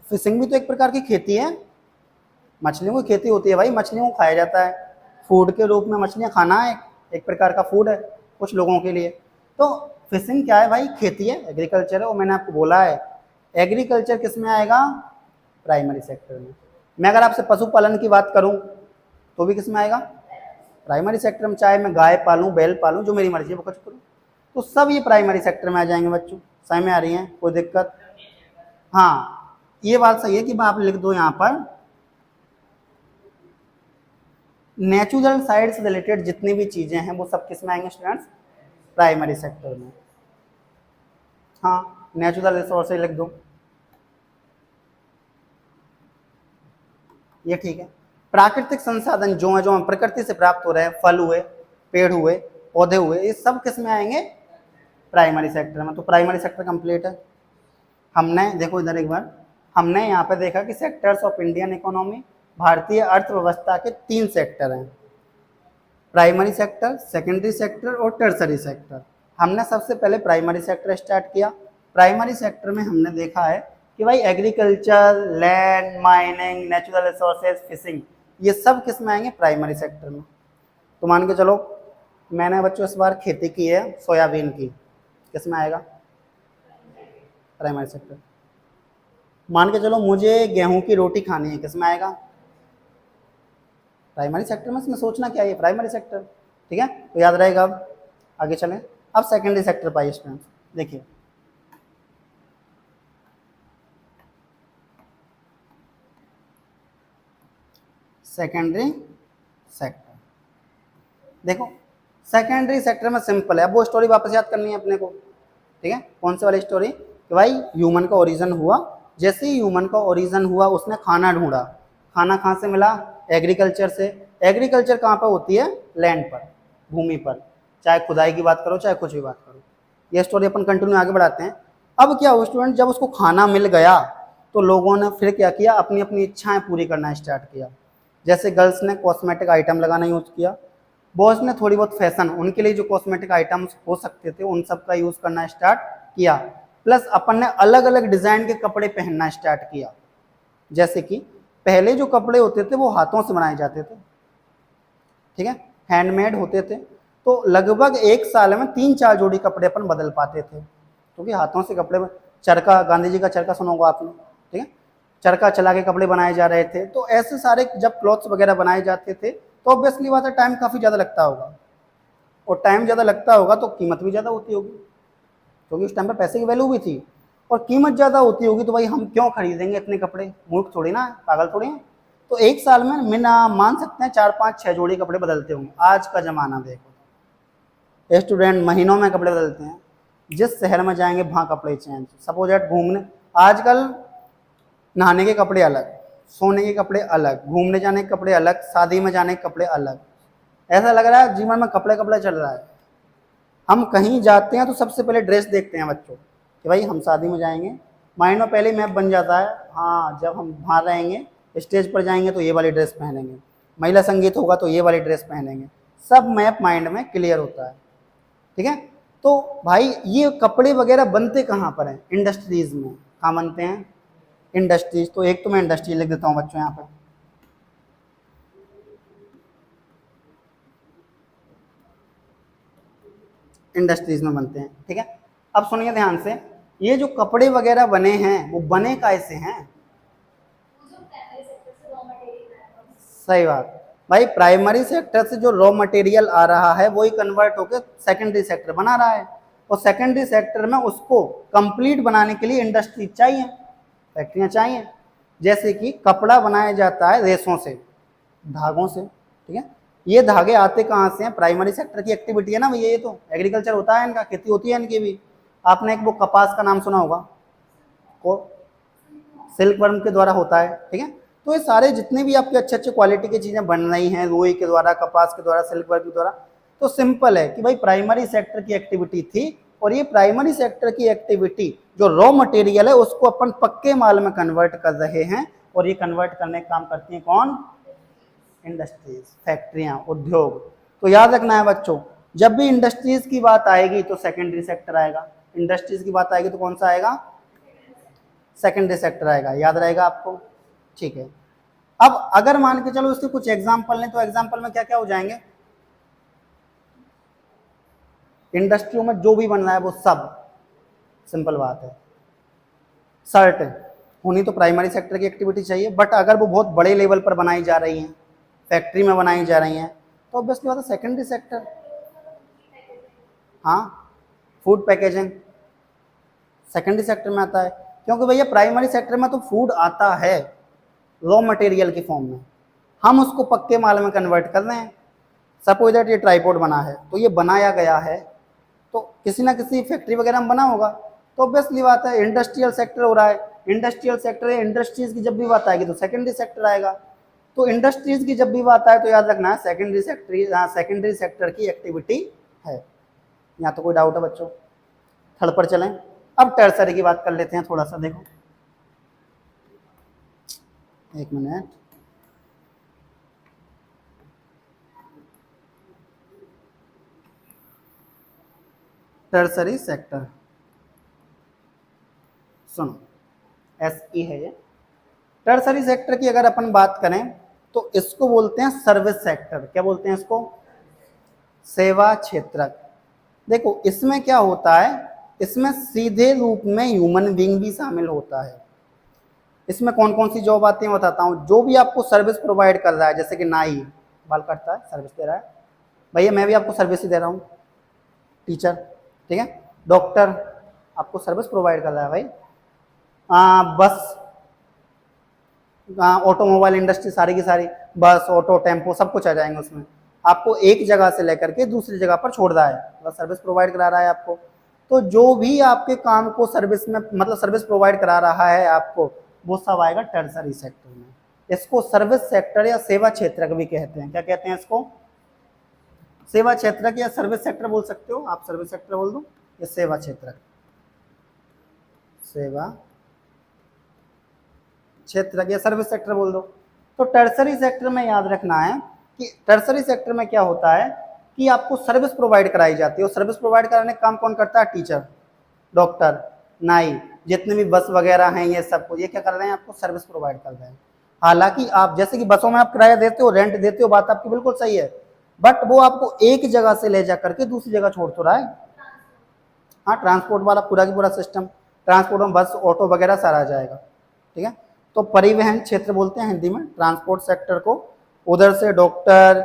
फिशिंग भी तो एक प्रकार की खेती है, मछलियों की खेती होती है भाई, मछलियों को खाया जाता है, फूड के रूप में मछलियाँ खाना है, एक प्रकार का फूड है कुछ लोगों के लिए। तो फिशिंग क्या है भाई, खेती है, एग्रीकल्चर है, और मैंने आपको बोला है एग्रीकल्चर किस में आएगा, प्राइमरी सेक्टर में। मैं अगर आपसे पशुपालन की बात करूं तो भी किस में आएगा, प्राइमरी सेक्टर में। चाहे मैं गाय पालूं, बैल पालूं, जो मेरी मर्जी है वो कुछ करूं, तो सब ये प्राइमरी सेक्टर में आ जाएंगे बच्चों। समझ में आ रही है, कोई दिक्कत। हाँ, ये बात सही है कि आप लिख दो यहाँ पर, नेचुरल साइड से रिलेटेड जितनी भी चीजें हैं वो सब किस में आएंगे स्टूडेंट्स, प्राइमरी सेक्टर में। हाँ, नेचुरल रिसोर्सेज लिख दो, ये ठीक है। प्राकृतिक संसाधन जो है, जो हम प्रकृति से प्राप्त हो रहे हैं, फल हुए, पेड़ हुए, पौधे हुए, ये सब किस में आएंगे, प्राइमरी सेक्टर में। तो प्राइमरी सेक्टर कंप्लीट है। हमने देखो इधर एक बार, हमने यहाँ पे देखा कि सेक्टर्स ऑफ इंडियन इकोनॉमी, भारतीय अर्थव्यवस्था के 3 सेक्टर हैं, प्राइमरी सेक्टर, सेकेंडरी सेक्टर और टर्सरी सेक्टर। हमने सबसे पहले प्राइमरी सेक्टर स्टार्ट किया। प्राइमरी सेक्टर में हमने देखा है कि भाई agriculture, land, mining, natural resources, fishing, ये सब किस में आएंगे, प्राइमरी सेक्टर में। तो मान के चलो मैंने बच्चों इस बार खेती की है सोयाबीन की, किस में आएगा, प्राइमरी सेक्टर। मान के चलो मुझे गेहूं की रोटी खानी है, किस में आएगा, प्राइमरी सेक्टर में। इसमें सोचना क्या है, प्राइमरी सेक्टर। ठीक है, तो याद रहेगा। अब आगे चलें। अब सेकेंडरी सेक्टर पाइए स्टूडेंट्स, देखिए सेकेंडरी सेक्टर। देखो सेकेंडरी सेक्टर में सिंपल है, अब वो स्टोरी वापस याद करनी है अपने को। ठीक है, कौन सी वाली स्टोरी, कि भाई ह्यूमन का ओरिजिन हुआ, जैसे ही ह्यूमन का ओरिजिन हुआ उसने खाना ढूंढा। खाना कहाँ से मिला, एग्रीकल्चर से। एग्रीकल्चर कहाँ पर होती है, लैंड पर, भूमि पर, चाहे खुदाई की बात करो चाहे कुछ भी बात करो। ये स्टोरी अपन कंटिन्यू आगे बढ़ाते हैं। अब क्या हुआ स्टूडेंट, जब उसको खाना मिल गया तो लोगों ने फिर क्या किया, अपनी अपनी इच्छाएं पूरी करना स्टार्ट किया। जैसे गर्ल्स ने कॉस्मेटिक आइटम लगाना यूज किया, बॉयज ने थोड़ी बहुत फैशन, उनके लिए जो कॉस्मेटिक आइटम्स हो सकते थे उन सब का यूज करना स्टार्ट किया। प्लस अपन ने अलग अलग डिजाइन के कपड़े पहनना स्टार्ट किया। जैसे कि पहले जो कपड़े होते थे वो हाथों से बनाए जाते थे, ठीक है, हैंडमेड होते थे। तो लगभग एक साल में 3-4 जोड़ी कपड़े अपन बदल पाते थे, क्योंकि हाथों से कपड़े, चरखा, गांधी जी का चरखा सुना होगा आपने, ठीक है, चरखा चला के कपड़े बनाए जा रहे थे। तो ऐसे सारे जब क्लॉथ्स वगैरह बनाए जाते थे तो ऑब्वियसली बात है टाइम काफ़ी ज़्यादा लगता होगा, और टाइम ज़्यादा लगता होगा तो कीमत भी ज़्यादा होती होगी, क्योंकि उस टाइम पर पैसे की वैल्यू भी थी। और कीमत ज़्यादा होती होगी तो भाई हम क्यों खरीदेंगे इतने कपड़े, मूर्ख थोड़ी ना है, पागल थोड़ी हैं। तो एक साल में मिना मान सकते हैं 4 5 6 जोड़ी कपड़े बदलते होंगे। आज का ज़माना देखो, स्टूडेंट महीनों में कपड़े बदलते हैं, जिस शहर में जाएंगे वहाँ कपड़े चेंज। सपोज एट घूमने, आजकल नहाने के कपड़े अलग, सोने के कपड़े अलग, घूमने जाने के कपड़े अलग, शादी में जाने के कपड़े अलग। ऐसा लग रहा है जीवन में कपड़े कपड़े चल रहा है। हम कहीं जाते हैं तो सबसे पहले ड्रेस देखते हैं बच्चों कि भाई हम शादी में जाएंगे, महीनों पहले मैप बन जाता है, हाँ जब हम वहाँ रहेंगे स्टेज पर जाएंगे तो ये वाली ड्रेस पहनेंगे, महिला संगीत होगा तो ये वाली ड्रेस पहनेंगे, सब मैप माइंड में क्लियर होता है। ठीक है, तो भाई ये कपड़े वगैरह बनते कहाँ पर हैं? इंडस्ट्रीज में। कहाँ बनते हैं? इंडस्ट्रीज। तो एक तो मैं इंडस्ट्री लिख देता हूँ बच्चों यहाँ पर, इंडस्ट्रीज में बनते हैं। ठीक है, अब सुनिए ध्यान से, ये जो कपड़े वगैरह बने हैं वो बने कैसे हैं? सही बात भाई, प्राइमरी सेक्टर से जो रॉ मटेरियल आ रहा है वही कन्वर्ट होकर सेकेंडरी सेक्टर बना रहा है, और सेकेंडरी सेक्टर में उसको कंप्लीट बनाने के लिए इंडस्ट्री चाहिए, फैक्ट्रियां चाहिए। जैसे कि कपड़ा बनाया जाता है रेशों से, धागों से। ठीक है, ये धागे आते कहाँ से हैं? प्राइमरी सेक्टर की एक्टिविटी है ना भैया, ये तो एग्रीकल्चर होता है इनका, खेती होती है इनकी भी। आपने एक वो कपास का नाम सुना होगा, को सिल्क वर्म के द्वारा होता है। ठीक है, तो ये सारे जितने भी आपके अच्छे अच्छे क्वालिटी की चीज़ें बन रही हैं रुई के द्वारा, कपास के द्वारा, सिल्क वर्म के द्वारा, तो सिंपल है कि भाई प्राइमरी सेक्टर की एक्टिविटी थी, और ये प्राइमरी सेक्टर की एक्टिविटी जो रॉ मटेरियल है उसको अपन पक्के माल में कन्वर्ट कर रहे हैं, और ये कन्वर्ट करने का काम करती हैं कौन? इंडस्ट्रीज, फैक्ट्रियां, उद्योग। तो याद रखना है बच्चों, जब भी इंडस्ट्रीज की बात आएगी तो सेकेंडरी सेक्टर आएगा, इंडस्ट्रीज की बात आएगी तो कौन सा आएगा? सेकेंडरी सेक्टर आएगा। याद रहेगा आपको? ठीक है, अब अगर मान के चलो इसके कुछ एग्जाम्पल लें तो एग्जाम्पल में क्या क्या हो जाएंगे? इंडस्ट्रियों में जो भी बन रहा है वो सब, सिंपल बात है। शर्ट होनी तो प्राइमरी सेक्टर की एक्टिविटी चाहिए, बट अगर वो बहुत बड़े लेवल पर बनाई जा रही हैं, फैक्ट्री में बनाई जा रही हैं, तो ऑब्वियसली बात है सेकेंडरी सेक्टर। हाँ, फूड पैकेजिंग सेकेंडरी सेक्टर में आता है, क्योंकि भैया प्राइमरी सेक्टर में तो फूड आता है रॉ मटेरियल की फॉर्म में, हम उसको पक्के माल में कन्वर्ट कर रहे हैं। सपोज दैट ये ट्राइपॉड बना है, तो ये बनाया गया है तो किसी ना किसी फैक्ट्री वगैरह में बना होगा, तो ऑब्वियसली बात है इंडस्ट्रियल सेक्टर हो रहा है। इंडस्ट्रियल सेक्टर या इंडस्ट्रीज की जब भी बात आएगी तो सेकेंडरी सेक्टर आएगा। तो इंडस्ट्रीज की जब भी बात आए तो याद रखना है सेकेंडरी सेक्टर की एक्टिविटी है। यहाँ तो कोई डाउट है बच्चों? थर्ड पर चलें, अब टर्सरी की बात कर लेते हैं थोड़ा सा। देखो एक मिनट, टर्सरी सेक्टर सुनो, SE है ये। टर्सरी सेक्टर की अगर अपन बात करें तो इसको बोलते हैं सर्विस सेक्टर। क्या बोलते हैं इसको? सेवा क्षेत्रक। देखो इसमें क्या होता है, इसमें सीधे रूप में ह्यूमन बीइंग भी शामिल होता है। इसमें कौन कौन सी जॉब आती है बताता हूँ। जो भी आपको सर्विस प्रोवाइड कर रहा है, जैसे कि नाई बाल काटता है, सर्विस दे रहा है, भैया मैं भी आपको सर्विस ही दे रहा हूँ। टीचर, ठीक है, डॉक्टर आपको सर्विस प्रोवाइड कर रहा है भाई। बस, ऑटोमोबाइल इंडस्ट्री सारी की सारी, बस ऑटो टेम्पो सब कुछ आ जाएंगे उसमें। आपको एक जगह से लेकर के दूसरी जगह पर छोड़ रहा है, बस सर्विस प्रोवाइड करा रहा है आपको। तो जो भी आपके काम को सर्विस में मतलब सर्विस प्रोवाइड करा रहा है आपको, वो सब आएगा टर्सरी सेक्टर में। इसको सर्विस सेक्टर या सेवा क्षेत्रक भी कहते हैं। क्या कहते हैं इसको? सेवा क्षेत्रक या सर्विस सेक्टर बोल सकते हो आप, सर्विस सेक्टर बोल दो या सेवा क्षेत्रक, सेवा क्षेत्र या सर्विस सेक्टर बोल दो। तो टर्सरी सेक्टर में याद रखना है कि टर्सरी सेक्टर में क्या होता है कि आपको सर्विस प्रोवाइड कराई जाती है, और सर्विस प्रोवाइड कराने का काम कौन करता है? टीचर, डॉक्टर, नाई, जितने भी बस वगैरह हैं, ये सबको ये क्या कर रहे हैं? आपको सर्विस प्रोवाइड कर रहे हैं। हालांकि आप जैसे कि बसों में आप किराया देते हो, रेंट देते हो, बात आपकी बिल्कुल सही है, बट वो आपको एक जगह से ले जा करके दूसरी जगह छोड़ तो रहा है। हाँ, ट्रांसपोर्ट वाला पूरा की पूरा सिस्टम, ट्रांसपोर्ट में बस ऑटो वगैरह सारा आ जाएगा। ठीक है, तो परिवहन क्षेत्र बोलते हैं हिंदी में ट्रांसपोर्ट सेक्टर को। उधर से डॉक्टर,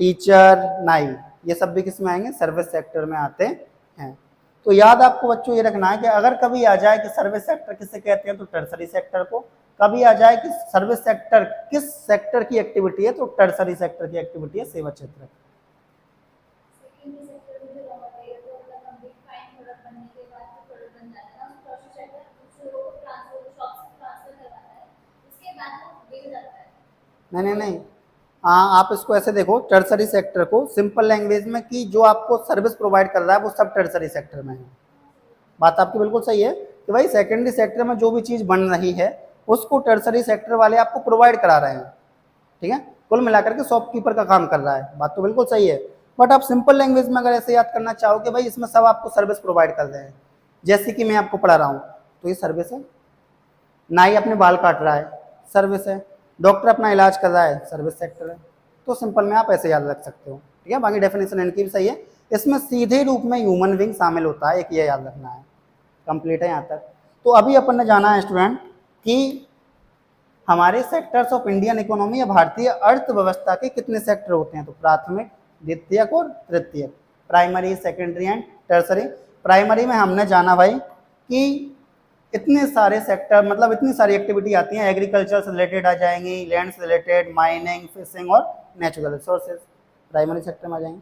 टीचर, नाई, ये सब भी किस में आएंगे? सर्विस सेक्टर में आते हैं। तो याद आपको बच्चों ये रखना है कि अगर कभी आ जाए कि सर्विस सेक्टर किसे कहते हैं तो टर्सरी सेक्टर को, कभी आ जाए कि सर्विस सेक्टर किस सेक्टर की एक्टिविटी है तो टर्सरी सेक्टर की एक्टिविटी है, सेवा क्षेत्र। नहीं नहीं नहीं, हाँ आप इसको ऐसे देखो, टर्सरी सेक्टर को सिंपल लैंग्वेज में कि जो आपको सर्विस प्रोवाइड कर रहा है वो सब टर्सरी सेक्टर में है। बात आपकी बिल्कुल सही है कि भाई सेकेंडरी सेक्टर में जो भी चीज़ बन रही है उसको टर्सरी सेक्टर वाले आपको प्रोवाइड करा रहे हैं, ठीक है, कुल मिलाकर के शॉपकीपर का काम कर रहा है, बात तो बिल्कुल सही है। बट आप सिंपल लैंग्वेज में अगर ऐसे याद करना चाहो कि भाई इसमें सब आपको सर्विस प्रोवाइड कर रहे हैं, जैसे कि मैं आपको पढ़ा रहा हूँ तो ये सर्विस है, नाई अपने बाल काट रहा है सर्विस है, डॉक्टर अपना इलाज कर रहा है सर्विस सेक्टर है। तो सिंपल में आप ऐसे याद रख सकते हो, ठीक है, बाकी डेफिनेशन इनकी भी सही है। इसमें सीधे रूप में ह्यूमन बीइंग शामिल होता है, एक ये याद रखना है। कंप्लीट है यहाँ तक। तो अभी अपन ने जाना है स्टूडेंट कि हमारे सेक्टर्स ऑफ इंडियन इकोनॉमी या भारतीय अर्थव्यवस्था के कितने सेक्टर होते हैं, तो प्राथमिक, द्वितीयक और तृतीयक, primary, secondary and tertiary. Primary में हमने जाना भाई कि इतने सारे सेक्टर, मतलब इतनी सारी एक्टिविटी आती हैं, एग्रीकल्चर से रिलेटेड आ जाएंगी, लैंड से रिलेटेड, माइनिंग, फिशिंग और नेचुरल रिसोर्सेज, प्राइमरी सेक्टर में आ जाएंगे।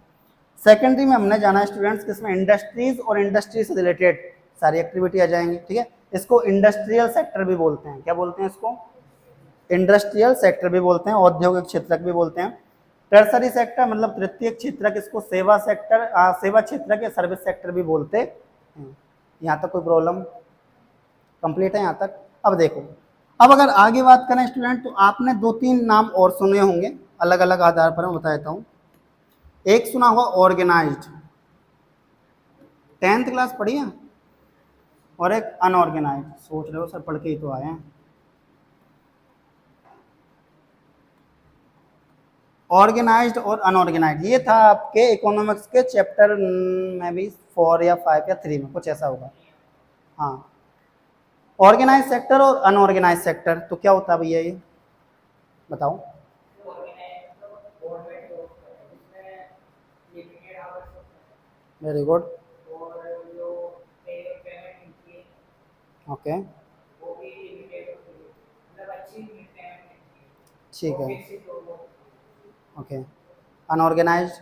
सेकेंडरी में हमने जाना है स्टूडेंट्स किसमें, इंडस्ट्रीज और इंडस्ट्री से रिलेटेड सारी एक्टिविटी आ जाएंगी, ठीक है, इसको इंडस्ट्रियल सेक्टर भी बोलते हैं। क्या बोलते हैं इसको? इंडस्ट्रियल सेक्टर भी बोलते हैं, औद्योगिक क्षेत्रक भी बोलते हैं। टर्सरी सेक्टर मतलब तृतीय क्षेत्रक, इसको सेवा सेक्टर, सेवा क्षेत्रक या सर्विस सेक्टर भी बोलते हैं। यहाँ तक कोई प्रॉब्लम? कंप्लीट है यहाँ तक। अब देखो, अब अगर आगे बात करें स्टूडेंट तो आपने 2-3 नाम और सुने होंगे, अलग अलग आधार पर मैं बता देता हूँ। एक सुना होगा ऑर्गेनाइज्ड, 10th क्लास पढ़ी है, और एक अनऑर्गेनाइज्ड, सोच रहे हो सर पढ़ के ही तो आए हैं। ऑर्गेनाइज्ड और अनऑर्गेनाइज्ड, ये था आपके इकोनॉमिक्स के चैप्टर में भी 4 या 5 या 3 में कुछ ऐसा होगा। हाँ, ऑर्गेनाइज सेक्टर और अनऑर्गेनाइज सेक्टर, तो क्या होता है भैया ये बताओ? वेरी गुड, ओके, ठीक है, ओके। अनऑर्गेनाइज्ड,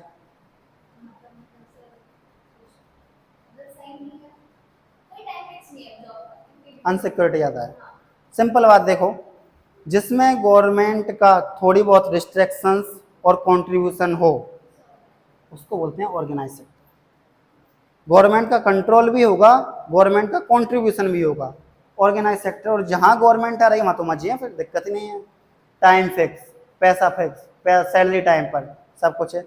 अनसिक्योरिटी आता है। सिंपल बात देखो, जिसमें गवर्नमेंट का थोड़ी बहुत रिस्ट्रिक्शंस और कंट्रीब्यूशन हो उसको बोलते हैं ऑर्गेनाइज सेक्टर। गवर्नमेंट का कंट्रोल भी होगा, गवर्नमेंट का कंट्रीब्यूशन भी होगा, ऑर्गेनाइज सेक्टर। और जहां गवर्नमेंट आ रही है वहां तो मजे हैं, फिर दिक्कत ही नहीं है, टाइम फिक्स, पैसा फिक्स, सैलरी टाइम पर, सब कुछ है।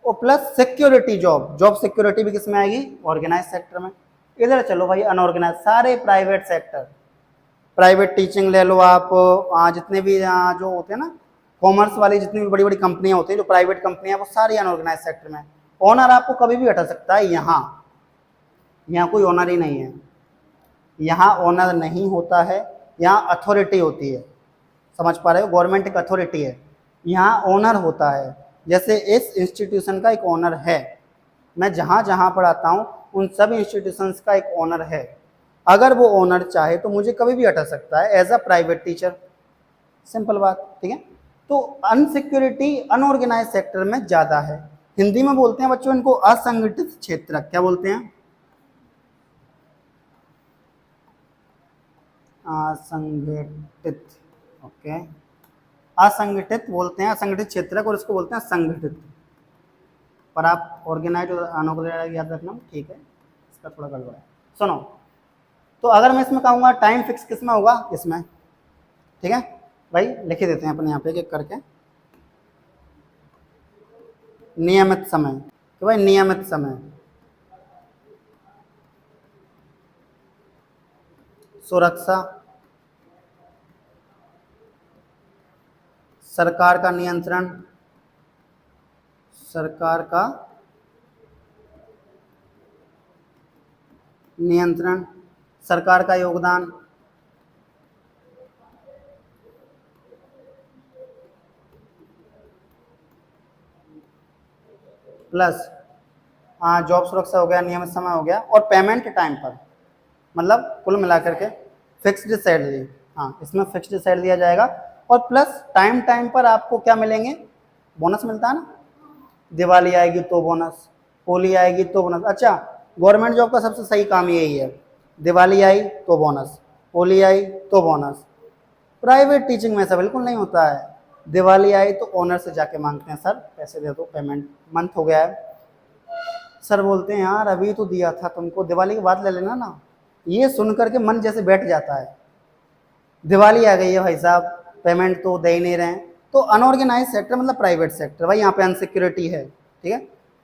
और plus security, job, job security भी किसमें आएगी? ऑर्गेनाइज सेक्टर में। इधर चलो भाई अनऑर्गेनाइज, सारे प्राइवेट सेक्टर, प्राइवेट टीचिंग ले लो आप, जितने भी जो होते हैं ना कॉमर्स वाली जितनी भी बड़ी बड़ी कंपनियां होती हैं, जो प्राइवेट कंपनियां, वो सारी अनऑर्गेनाइज सेक्टर में। ओनर आपको कभी भी हटा सकता है, यहाँ कोई ओनर ही नहीं है, यहाँ ओनर नहीं होता है, यहाँ अथॉरिटी होती है। समझ पा रहे हो? गवर्नमेंट एक अथॉरिटी है, यहाँ ओनर होता है। जैसे इस इंस्टीट्यूशन का एक ओनर है, मैं जहाँ जहाँ पढ़ाता हूँ उन सभी इंस्टीट्यूशंस का एक ओनर है। अगर वो ओनर चाहे तो मुझे कभी भी हटा सकता है as a private teacher, simple बात, ठीक है। तो अनसिक्योरिटी अनऑर्गेनाइज सेक्टर में ज़्यादा है। हिंदी में बोलते हैं बच्चों इनको असंगठित क्षेत्र, क्या बोलते हैं? असंगठित, ओके, असंगठित बोलते हैं, असंगठित क्षेत्र और इसको बोलते हैं संगठित। पर आप ऑर्गेनाइज और अनऑर्गेनाइज याद रखना, ठीक है, इसका थोड़ा गड़बड़ है। सुनो, तो अगर मैं इसमें कहूँगा टाइम फिक्स किसमें होगा? इसमें, ठीक है भाई, लिख ही देते हैं अपन यहाँ पे एक करके, नियमित समय, कि भाई नियमित समय, सुरक्षा, सरकार का नियंत्रण, सरकार का नियंत्रण, सरकार का योगदान, प्लस जॉब सुरक्षा हो गया, नियमित समय हो गया, और पेमेंट टाइम पर, मतलब कुल मिलाकर के फिक्स्ड सैलरी। हाँ, इसमें फिक्स्ड सैलरी दिया जाएगा, और प्लस टाइम टाइम पर आपको क्या मिलेंगे, बोनस मिलता है ना, दिवाली आएगी तो बोनस, होली आएगी तो बोनस। अच्छा, गवर्नमेंट जॉब का सबसे सही काम यही है, दिवाली आई तो बोनस, होली आई तो बोनस। प्राइवेट टीचिंग में ऐसा बिल्कुल नहीं होता है, दिवाली आई तो ओनर से जाके मांगते हैं, सर पैसे दे दो, पेमेंट मंथ हो गया है, सर बोलते हैं यार अभी तो दिया था तुमको, दिवाली के बाद ले लेना ना। ये सुन करके मन जैसे बैठ जाता है, दिवाली आ गई है भाई साहब, पेमेंट तो दे ही नहीं रहे हैं। तो अनऑर्गेनाइज सेक्टर मतलब प्राइवेट सेक्टर, भाई यहाँ पे अनसिक्योरिटी है, ठीक है।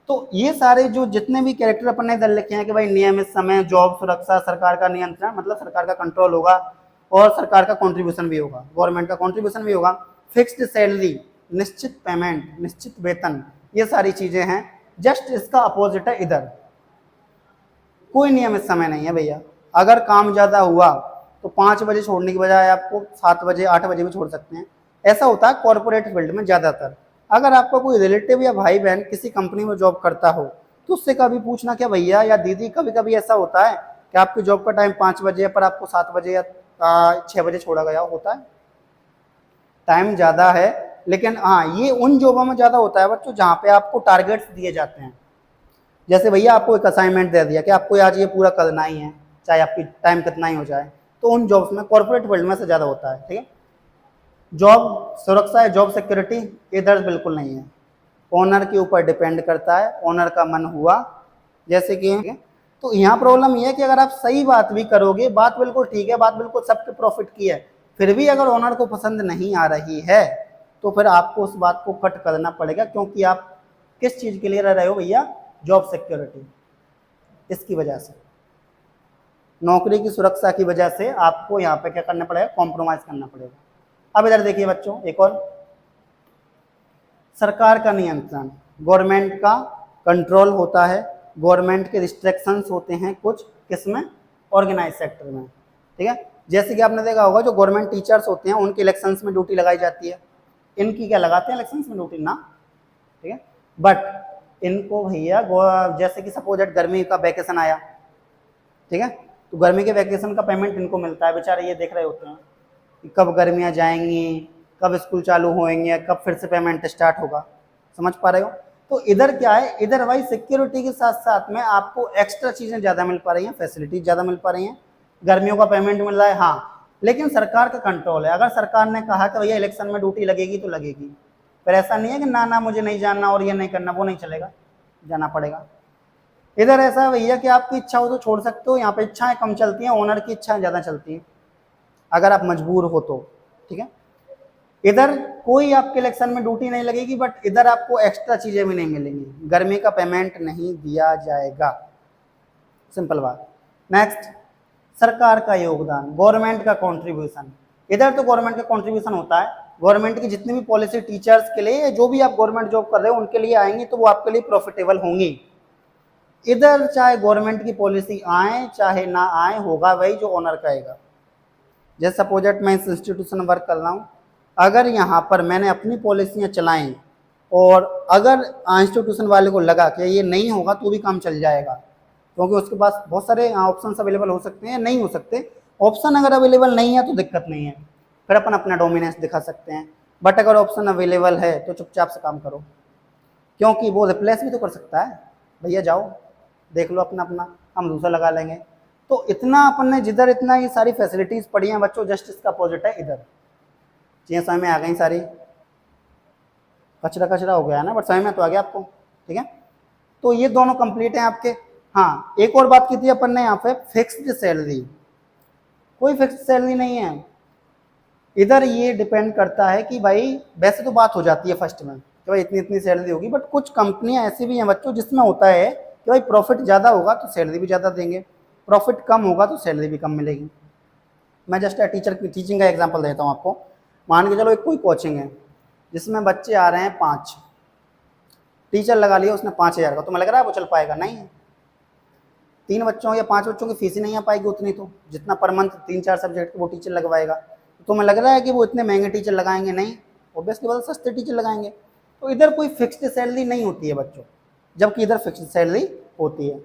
तो ये सारे जो जितने भी कैरेक्टर अपन ने इधर लिखे हैं कि भाई नियमित समय, जॉब सुरक्षा, सरकार का नियंत्रण मतलब सरकार का कंट्रोल होगा, और सरकार का कंट्रीब्यूशन भी होगा, गवर्नमेंट का कंट्रीब्यूशन भी होगा, फिक्स्ड सैलरी, निश्चित पेमेंट, निश्चित वेतन, ये सारी चीजें हैं। जस्ट इसका अपोजिट है इधर, कोई नियमित समय नहीं है भैया। अगर काम ज़्यादा हुआ तो 5 बजे छोड़ने की बजाय आपको 7 बजे 8 बजे भी छोड़ सकते हैं। ऐसा होता है कॉरपोरेट फील्ड में ज़्यादातर। अगर आपका कोई रिलेटिव या भाई बहन किसी कंपनी में जॉब करता हो तो उससे कभी पूछना, क्या भैया या दीदी कभी कभी ऐसा होता है कि आपकी जॉब का टाइम 5 बजे है पर आपको 7 बजे या 6 बजे छोड़ा गया होता है? टाइम ज़्यादा है, लेकिन हाँ ये उन जॉबों में ज़्यादा होता है बच्चों जहाँ पे आपको टारगेट्स दिए जाते हैं। जैसे भैया आपको एक असाइनमेंट दे दिया कि आपको आज ये पूरा करना ही है, चाहे आपकी टाइम कितना ही हो जाए, तो उन जॉब्स में कॉर्पोरेट वर्ल्ड में से ज़्यादा होता है, ठीक है। जॉब सुरक्षा है, जॉब सिक्योरिटी इधर बिल्कुल नहीं है, ओनर के ऊपर डिपेंड करता है, ओनर का मन हुआ जैसे कि। तो यहाँ प्रॉब्लम ये है कि अगर आप सही बात भी करोगे, बात बिल्कुल ठीक है, बात बिल्कुल सबके प्रॉफिट की है, फिर भी अगर ओनर को पसंद नहीं आ रही है तो फिर आपको उस बात को कट करना पड़ेगा, क्योंकि आप किस चीज़ के लिए रह रहे हो भैया, जॉब सिक्योरिटी। इसकी वजह से, नौकरी की सुरक्षा की वजह से आपको यहाँ पे क्या करना पड़ेगा, कॉम्प्रोमाइज करना पड़ेगा। अब इधर देखिए बच्चों, एक और, सरकार का नियंत्रण, गवर्नमेंट का कंट्रोल होता है, गवर्नमेंट के रिस्ट्रिक्शंस होते हैं कुछ, किसमें, ऑर्गेनाइज सेक्टर में, ठीक है। जैसे कि आपने देखा होगा जो गवर्नमेंट टीचर्स होते हैं उनकी इलेक्शंस में ड्यूटी लगाई जाती है, इनकी क्या लगाते हैं इलेक्शंस में ड्यूटी ना, ठीक है। बट इनको भैया जैसे कि सपोज गर्मी का वैकेशन आया, ठीक है, तो गर्मी के वैकेशन का पेमेंट इनको मिलता है, बेचारे ये देख रहे होते हैं कि कब गर्मियाँ जाएंगी, कब स्कूल चालू होएंगे, कब फिर से पेमेंट स्टार्ट होगा। समझ पा रहे हो? तो इधर क्या है, इधर भाई सिक्योरिटी के साथ साथ में आपको एक्स्ट्रा चीज़ें ज़्यादा मिल पा रही हैं, फैसिलिटीज ज़्यादा मिल पा रही हैं, गर्मियों का पेमेंट मिल रहा है, हाँ, लेकिन सरकार का कंट्रोल है। अगर सरकार ने कहा कि भैया इलेक्शन में ड्यूटी लगेगी तो लगेगी, फिर ऐसा नहीं है कि ना ना मुझे नहीं जानना और ये नहीं करना, वो नहीं चलेगा, जाना पड़ेगा। इधर ऐसा है भैया कि आपकी इच्छा हो तो छोड़ सकते हो, यहाँ पे इच्छाएं कम चलती हैं, ओनर की इच्छाएं ज़्यादा चलती हैं, अगर आप मजबूर हो तो, ठीक है। इधर कोई आपके इलेक्शन में ड्यूटी नहीं लगेगी, बट इधर आपको एक्स्ट्रा चीज़ें भी नहीं मिलेंगी, गर्मी का पेमेंट नहीं दिया जाएगा, सिंपल बात। नेक्स्ट, सरकार का योगदान, गवर्नमेंट का कंट्रीब्यूशन। इधर तो गवर्नमेंट का कंट्रीब्यूशन होता है, गवर्नमेंट की जितनी भी पॉलिसी टीचर्स के लिए, जो भी आप गवर्नमेंट जॉब कर रहे हो उनके लिए आएंगी तो वो आपके लिए प्रॉफिटेबल होंगी। इधर चाहे गवर्नमेंट की पॉलिसी आए चाहे ना आए, होगा वही जो ओनर कहेगा। जैसे सपोजेट मैं इस इंस्टीट्यूशन वर्क कर रहा हूँ, अगर यहाँ पर मैंने अपनी पॉलिसियाँ चलाएं और अगर इंस्टीट्यूशन वाले को लगा कि ये नहीं होगा तो भी काम चल जाएगा, क्योंकि उसके पास बहुत सारे ऑप्शन अवेलेबल हो सकते हैं, नहीं हो सकते। ऑप्शन अगर अवेलेबल नहीं है तो दिक्कत नहीं है, फिर अपन अपना डोमिनेंस दिखा सकते हैं, बट अगर ऑप्शन अवेलेबल है तो चुपचाप से काम करो, क्योंकि वो रिप्लेस भी तो कर सकता है, भैया जाओ देख लो अपना अपना, हम दूसरा लगा लेंगे। तो इतना अपन ने जिधर इतना ये सारी फैसिलिटीज़ पढ़ी हैं बच्चों, जस्ट इसका अपोजिट है इधर। चीज़ें समझ में आ गई सारी, कचरा कचरा हो गया ना, बट समझ में तो आ गया आपको, ठीक है। तो ये दोनों कंप्लीट हैं आपके। हाँ, एक और बात की थी अपन ने यहाँ पे, फिक्स्ड सैलरी, कोई फिक्स्ड सैलरी नहीं है इधर। ये डिपेंड करता है कि भाई, वैसे तो बात हो जाती है फर्स्ट में कि भाई इतनी इतनी सैलरी होगी, बट कुछ कंपनियां ऐसी भी हैं बच्चों जिसमें होता है कि भाई प्रॉफिट ज़्यादा होगा तो सैलरी भी ज़्यादा देंगे, प्रॉफिट कम होगा तो सैलरी भी कम मिलेगी। मैं जस्ट टीचिंग का एग्जांपल देता हूँ आपको। मान के चलो एक कोई कोचिंग है जिसमें बच्चे आ रहे हैं 5, टीचर लगा लिया उसने 5,000 का, तुम्हें लग रहा है वो चल पाएगा? नहीं। 3 बच्चों या 5 बच्चों की फीस ही नहीं आ पाएगी उतनी, तो जितना पर मंथ 3-4 सब्जेक्ट वो टीचर लगवाएगा, तो तुम्हें लग रहा है कि वो इतने महंगे टीचर लगाएंगे? नहीं, ऑब्वियसली बात सस्ते टीचर लगाएंगे। तो इधर कोई फिक्स्ड सैलरी नहीं होती है बच्चों, जबकि इधर फिक्स्ड सैलरी होती है।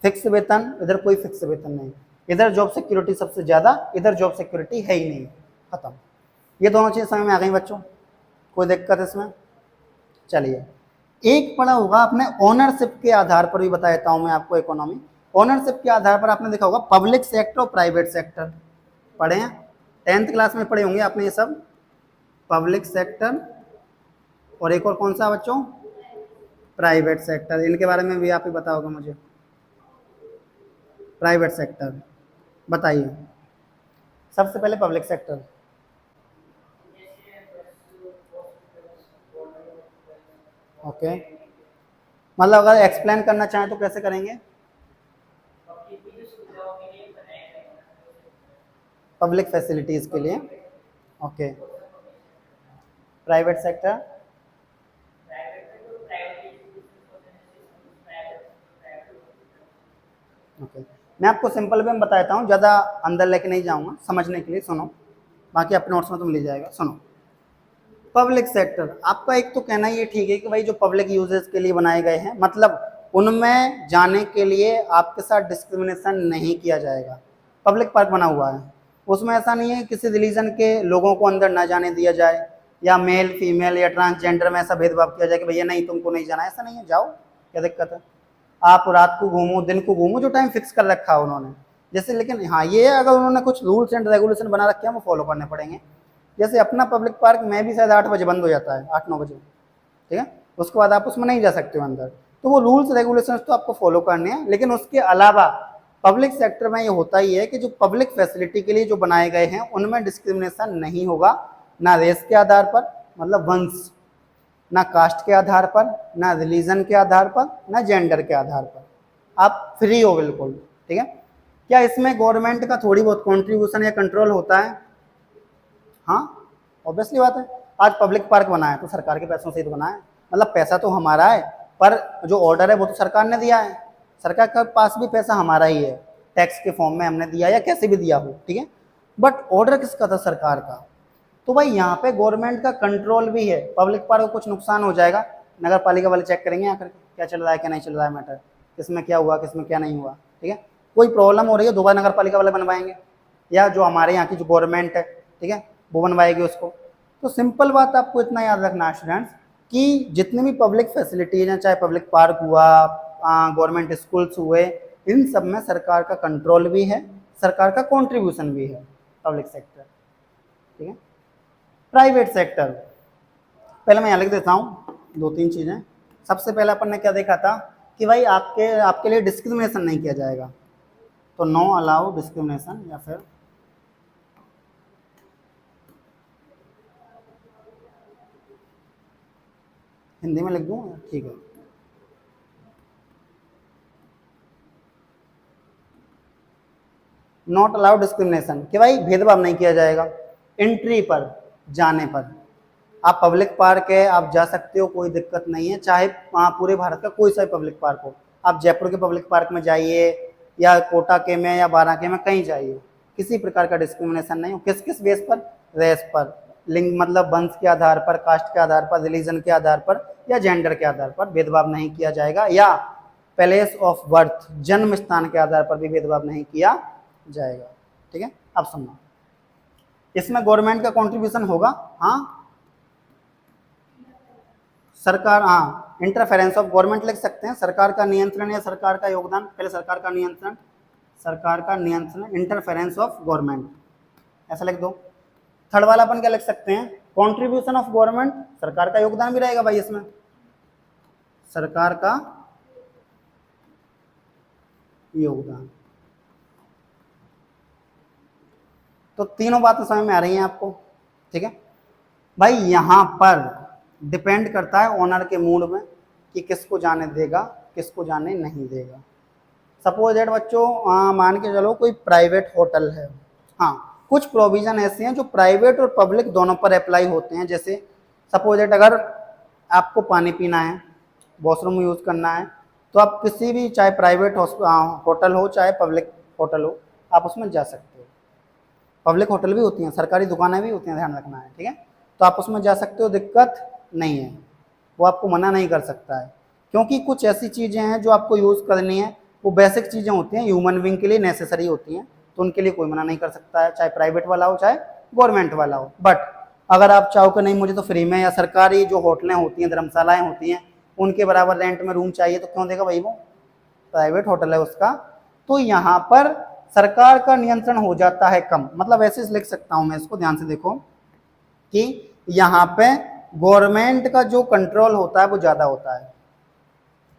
फिक्स वेतन, इधर कोई फिक्स वेतन नहीं, इधर जॉब सिक्योरिटी सबसे ज़्यादा, इधर जॉब सिक्योरिटी है ही नहीं, खत्म। ये दोनों चीज़ समझ में आ गई बच्चों, कोई दिक्कत इसमें? चलिए, एक पढ़ा होगा आपने ओनरशिप के आधार पर, भी बता देता हूँ मैं आपको इकोनॉमी। ओनरशिप के आधार पर आपने देखा होगा पब्लिक सेक्टर और प्राइवेट सेक्टर, पढ़े हैं 10th क्लास में पढ़े होंगे आपने ये सब, पब्लिक सेक्टर और एक और कौन सा बच्चों, प्राइवेट सेक्टर। इनके बारे में भी आप ही बताओगे मुझे। प्राइवेट सेक्टर बताइए, सबसे पहले पब्लिक सेक्टर। ओके, मतलब अगर एक्सप्लेन करना चाहें तो कैसे करेंगे? पब्लिक फैसिलिटीज के लिए। Okay, private sector. ओके, मैं आपको सिंपल वे में बताता हूँ, ज़्यादा अंदर लेके नहीं जाऊँगा, समझने के लिए सुनो, बाकी अपने नोट्स में तुम ले जाएगा। सुनो, पब्लिक सेक्टर आपका एक तो कहना ये ठीक है कि भाई जो पब्लिक यूजेस के लिए बनाए गए हैं, मतलब उनमें जाने के लिए आपके साथ डिस्क्रिमिनेशन नहीं किया जाएगा। पब्लिक पार्क बना हुआ है, उसमें ऐसा नहीं है किसी रिलीजन के लोगों को अंदर ना जाने दिया जाए, या मेल फीमेल या ट्रांसजेंडर में ऐसा भेदभाव किया जाए कि भैया नहीं तुमको नहीं जाना, ऐसा नहीं है, जाओ क्या दिक्कत है, आप रात को घूमो दिन को घूमो, जो टाइम फिक्स कर रखा है उन्होंने जैसे। लेकिन हाँ ये है, अगर उन्होंने कुछ रूल्स एंड रेगुलेशन बना रखे हैं वो फॉलो करने पड़ेंगे। जैसे अपना पब्लिक पार्क में भी शायद 8 बजे बंद हो जाता है, 8-9 बजे, ठीक है, उसके बाद आप उसमें नहीं जा सकते हो अंदर, तो वो रूल्स रेगुलेशंस तो आपको फॉलो करने हैं। लेकिन उसके अलावा पब्लिक सेक्टर में ये होता ही है कि जो पब्लिक फैसिलिटी के लिए जो बनाए गए हैं उनमें डिस्क्रिमिनेशन नहीं होगा, ना रेस के आधार पर, मतलब वंश, ना कास्ट के आधार पर, ना रिलीजन के आधार पर, ना जेंडर के आधार पर, आप फ्री हो बिल्कुल, ठीक है। क्या इसमें गवर्नमेंट का थोड़ी बहुत कंट्रीब्यूशन या कंट्रोल होता है? हाँ, ऑब्वियसली बात है। आज पब्लिक पार्क बना है तो सरकार के पैसों से ही तो बना है, मतलब पैसा तो हमारा है, पर जो ऑर्डर है वो तो सरकार ने दिया है, सरकार के पास भी पैसा हमारा ही है, टैक्स के फॉर्म में हमने दिया या कैसे भी दिया हो, ठीक है, बट ऑर्डर किसका था? सरकार का। तो भाई यहाँ पे गवर्नमेंट का कंट्रोल भी है। पब्लिक पार्क को कुछ नुकसान हो जाएगा, नगर पालिका वाले चेक करेंगे आकर क्या चल रहा है क्या नहीं चल रहा है मैटर, किसमें क्या हुआ किसमें क्या नहीं हुआ, ठीक है। कोई प्रॉब्लम हो रही है दोबारा नगर पालिका वाले बनवाएंगे, या जो हमारे यहाँ की जो गवर्नमेंट है, ठीक है, वो बनवाएगी उसको। तो सिंपल बात आपको इतना याद रखना है स्टूडेंट्स कि जितनी भी पब्लिक फैसिलिटीज हैं, चाहे पब्लिक पार्क हुआ, गवर्नमेंट स्कूल्स हुए, इन सब में सरकार का कंट्रोल भी है, सरकार का कंट्रीब्यूशन भी है, पब्लिक सेक्टर, ठीक है। प्राइवेट सेक्टर, पहले मैं यहाँ लिख देता हूँ 2-3 चीज़ें। सबसे पहले अपन ने क्या देखा था कि भाई आपके लिए डिस्क्रिमिनेशन नहीं किया जाएगा, तो नो अलाउ डिस्क्रिमिनेशन, या फिर हिंदी में लिख दूँ, ठीक है, नॉट अलाउ डिस्क्रिमिनेशन, कि भाई भेदभाव नहीं किया जाएगा एंट्री पर, जाने पर। आप पब्लिक पार्क है आप जा सकते हो, कोई दिक्कत नहीं है, चाहे पूरे भारत का कोई सा भी पब्लिक पार्क हो, आप जयपुर के पब्लिक पार्क में जाइए या कोटा के में या बाराके में कहीं जाइए, किसी प्रकार का डिस्क्रिमिनेशन नहीं हो। किस किस बेस पर? रेस पर, लिंग मतलब वंश के आधार पर, कास्ट के आधार पर, रिलीजन के आधार पर या जेंडर के आधार पर भेदभाव नहीं किया जाएगा, या प्लेस ऑफ बर्थ जन्म स्थान के आधार पर भी भेदभाव नहीं किया जाएगा, ठीक है। अब सुनना, इसमें गवर्नमेंट का कंट्रीब्यूशन होगा, हाँ सरकार, हाँ इंटरफेरेंस ऑफ गवर्नमेंट लिख सकते हैं, सरकार का नियंत्रण या सरकार का योगदान, पहले सरकार का नियंत्रण, सरकार का नियंत्रण, इंटरफेरेंस ऑफ गवर्नमेंट, ऐसा लिख दो। थर्ड वाला अपन क्या लिख सकते हैं? कंट्रीब्यूशन ऑफ गवर्नमेंट, सरकार का योगदान भी रहेगा भाई इसमें, सरकार का योगदान। तो तीनों बातें समझ में आ रही हैं आपको, ठीक है भाई। यहां पर डिपेंड करता है ओनर के मूड में कि किसको जाने देगा किसको जाने नहीं देगा। सपोज दैट बच्चों मान के चलो कोई प्राइवेट होटल है, हाँ कुछ प्रोविजन ऐसे हैं जो प्राइवेट और पब्लिक दोनों पर अप्लाई होते हैं। जैसे सपोज दैट अगर आपको पानी पीना है, वॉशरूम यूज़ करना है, तो आप किसी भी, चाहे प्राइवेट होटल हो चाहे पब्लिक होटल हो, आप उसमें जा सकते हो। पब्लिक होटल भी होती हैं, सरकारी दुकानें भी होती हैं, ध्यान रखना है, ठीक है। तो आप उसमें जा सकते हो, दिक्कत नहीं है, वो आपको मना नहीं कर सकता है। क्योंकि कुछ ऐसी चीज़ें हैं जो आपको यूज़ करनी है, वो बेसिक चीज़ें होती हैं, ह्यूमन बींग के लिए नेसेसरी होती हैं, तो उनके लिए कोई मना नहीं कर सकता है, चाहे प्राइवेट वाला हो चाहे गवर्नमेंट वाला हो। बट अगर आप चाहो कि नहीं मुझे तो फ्री में या सरकारी जो होटलें होती हैं, धर्मशालाएँ होती हैं, उनके बराबर रेंट में रूम चाहिए, तो क्यों देगा भाई, वो प्राइवेट होटल है उसका। तो यहाँ पर सरकार का नियंत्रण हो जाता है कम, मतलब ऐसे लिख सकता हूँ मैं इसको, ध्यान से देखो कि यहाँ पे गवर्नमेंट का जो कंट्रोल होता है वो ज़्यादा होता है,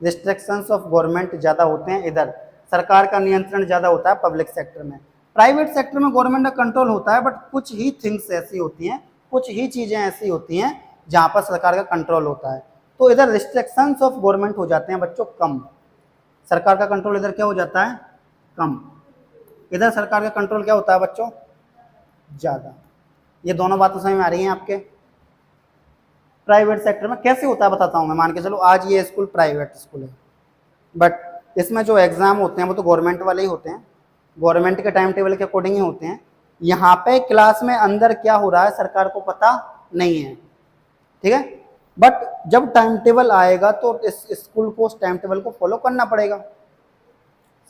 रिस्ट्रिक्शंस ऑफ गवर्नमेंट ज़्यादा होते हैं, इधर सरकार का नियंत्रण ज़्यादा होता है पब्लिक सेक्टर में। प्राइवेट सेक्टर में गवर्नमेंट का कंट्रोल होता है, बट कुछ ही थिंग्स ऐसी होती हैं, कुछ ही चीज़ें ऐसी होती हैं जहाँ पर सरकार का कंट्रोल होता है, तो इधर रिस्ट्रिक्शंस ऑफ गवर्नमेंट हो जाते हैं बच्चों कम, सरकार का कंट्रोल इधर क्या हो जाता है, कम। इधर सरकार का कंट्रोल क्या होता है बच्चों, ज़्यादा। ये दोनों बातें समझ में आ रही हैं आपके। प्राइवेट सेक्टर में कैसे होता है बताता हूँ मैं, मान के चलो आज ये स्कूल प्राइवेट स्कूल है, बट इसमें जो एग्ज़ाम होते हैं वो तो गवर्नमेंट वाले ही होते हैं, गवर्नमेंट के टाइम टेबल के अकॉर्डिंग ही होते हैं। यहाँ पे क्लास में अंदर क्या हो रहा है सरकार को पता नहीं है, ठीक है, बट जब टाइम टेबल आएगा तो इस स्कूल को उस टाइम टेबल को फॉलो करना पड़ेगा,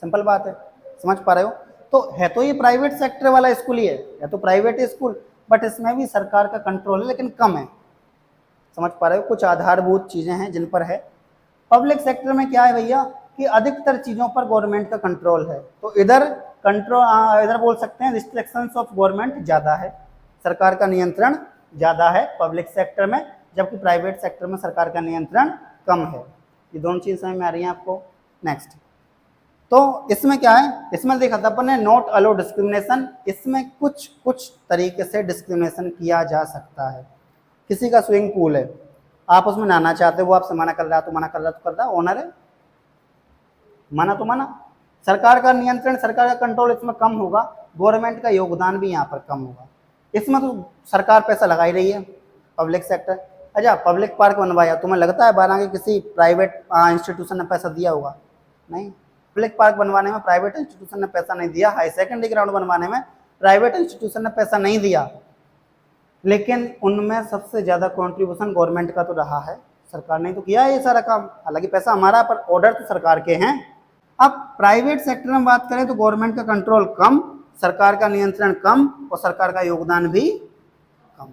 सिंपल बात है, समझ पा रहे हो। तो है तो ये प्राइवेट सेक्टर वाला स्कूल ही है तो प्राइवेट स्कूल, बट इसमें भी सरकार का कंट्रोल है लेकिन कम है, समझ पा रहे हो। कुछ आधारभूत चीज़ें हैं जिन पर है। पब्लिक सेक्टर में क्या है भैया कि अधिकतर चीज़ों पर गवर्नमेंट का कंट्रोल है, तो इधर कंट्रोल, इधर बोल सकते हैं रिस्ट्रिक्शंस ऑफ गवर्नमेंट ज़्यादा है, सरकार का नियंत्रण ज़्यादा है पब्लिक सेक्टर में, जबकि प्राइवेट सेक्टर में सरकार का नियंत्रण कम है। ये दोनों चीज़ समझ में आ रही हैं आपको। नेक्स्ट, तो इसमें क्या है, इसमें देखा था अपन ने नॉट अलो डिस्क्रिमिनेशन, इसमें कुछ कुछ तरीके से डिस्क्रिमिनेशन किया जा सकता है। किसी का स्विमिंग पूल है, आप उसमें नहाना चाहते हो, वो आपसे मना कर रहा है, तो मना कर रहा है तो कर रहा है, ओनर है, मना तो मना। सरकार का नियंत्रण, सरकार का कंट्रोल इसमें कम होगा, गवर्नमेंट का योगदान भी यहाँ पर कम होगा। इसमें तो सरकार पैसा लगा ही रही है, पब्लिक सेक्टर। अच्छा, पब्लिक पार्क बनवाया, तुम्हें लगता है बारह के किसी प्राइवेट इंस्टीट्यूशन ने पैसा दिया होगा? नहीं, पब्लिक पार्क बनवाने में प्राइवेट इंस्टीट्यूशन ने पैसा नहीं दिया, हाई सेकेंडरी ग्राउंड बनवाने में प्राइवेट इंस्टीट्यूशन ने पैसा नहीं दिया, लेकिन उनमें सबसे ज़्यादा कंट्रीब्यूशन गवर्नमेंट का तो रहा है, सरकार ने तो किया है ये सारा काम, हालांकि पैसा हमारा पर ऑर्डर तो सरकार के हैं। अब प्राइवेट सेक्टर में बात करें तो गवर्नमेंट का कंट्रोल कम, सरकार का नियंत्रण कम और सरकार का योगदान भी कम,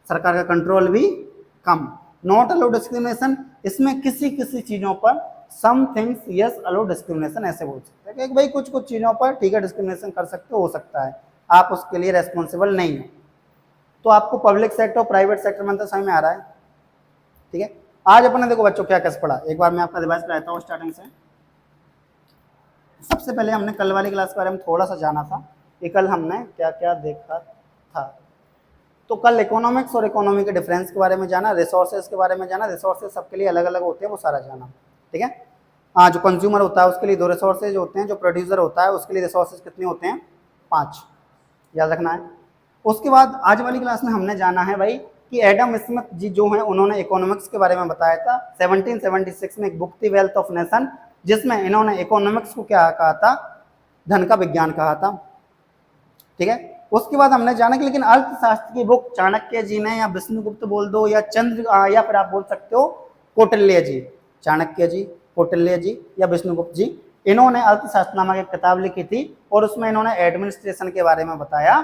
सरकार का कंट्रोल भी कम। नॉट अलो डिस्क्रिमिनेशन, इसमें किसी किसी चीज़ों पर सम थिंग्स यस अलो डिस्क्रिमिनेशन, ऐसे बोल सकते हैं कि भाई कुछ कुछ चीज़ों पर ठीक है डिस्क्रिमिनेशन कर सकते हो सकता है, आप उसके लिए रेस्पॉन्सिबल नहीं हो। तो आपको पब्लिक सेक्टर और प्राइवेट सेक्टर में अंतर समझ में आ रहा है, ठीक है। आज अपने देखो बच्चों क्या कैसे पढ़ा, एक बार मैं आपका रिवाइज कराता हूँ स्टार्टिंग से। सबसे पहले हमने कल वाली क्लास के बारे में थोड़ा सा जाना था कि कल हमने क्या क्या देखा था। तो कल इकोनॉमिक्स और इकोनॉमी के डिफरेंस के बारे में जाना, रिसोर्सेज के बारे में जाना, रिसोर्सेज सबके लिए अलग अलग होते हैं वो सारा जाना, ठीक है। हाँ, जो कंज्यूमर होता है उसके लिए 2 रिसोर्सेज होते हैं, जो प्रोड्यूसर होता है उसके लिए रिसोर्सेज कितने होते हैं? 5, याद रखना है। उसके बाद आज वाली क्लास में हमने जाना है भाई कि एडम स्मिथ जी जो हैं उन्होंने इकोनॉमिक्स के बारे में बताया था। 1776 में एक बुक थी वेल्थ ऑफ नेशन, जिसमें इन्होंने इकोनॉमिक्स को क्या कहा था? धन का विज्ञान कहा था, ठीक है। उसके बाद हमने जाना कि लेकिन अर्थशास्त्र की बुक चाणक्य जी ने, या विष्णुगुप्त बोल दो, या या फिर आप बोल सकते हो कौटिल्य जी, चाणक्य जी, कौटिल्य जी या विष्णुगुप्त जी, इन्होंने अर्थशास्त्र नामक एक किताब लिखी थी और उसमें इन्होंने एडमिनिस्ट्रेशन के बारे में बताया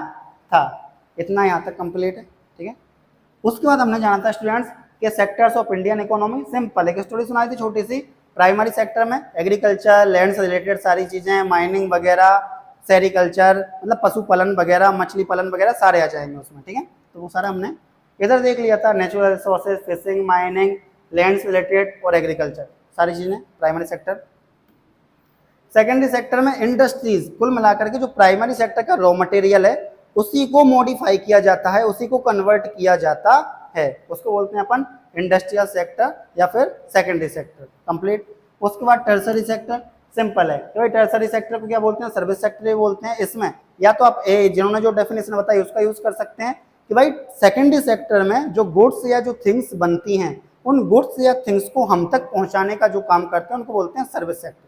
था। इतना यहाँ तक कंप्लीट है, ठीक है। उसके बाद हमने जाना था स्टूडेंट्स के sectors of Indian economy. Simple एक स्टोरी सुनाई थी छोटी सी। प्राइमरी सेक्टर में एग्रीकल्चर, लैंड से रिलेटेड सारी चीज़ें, माइनिंग वगैरह, सेरिकल्चर मतलब पशुपालन वगैरह, मछली पालन वगैरह सारे आ जाएंगे उसमें, ठीक है। तो वो सारा हमने इधर देख लिया था, natural resources, fishing, mining, land से रिलेटेड और एग्रीकल्चर, सारी चीज़ें प्राइमरी सेक्टर। सेकेंडरी सेक्टर में इंडस्ट्रीज, कुल मिलाकर के जो प्राइमरी सेक्टर का रॉ मटेरियल है उसी को मॉडिफाई किया जाता है, उसी को कन्वर्ट किया जाता है, उसको बोलते हैं अपन इंडस्ट्रियल सेक्टर या फिर सेकेंडरी सेक्टर, कंप्लीट। उसके बाद टर्सरी सेक्टर, सिंपल है तो टर्सरी सेक्टर को क्या बोलते हैं? सर्विस सेक्टर ही बोलते हैं। इसमें या तो आप जिन्होंने जो डेफिनेशन बताई उसका यूज कर सकते हैं कि भाई सेकेंडरी सेक्टर में जो गुड्स या जो थिंग्स बनती हैं, उन गुड्स या थिंग्स को हम तक पहुंचाने का जो काम करते हैं उनको बोलते हैं सर्विस सेक्टर,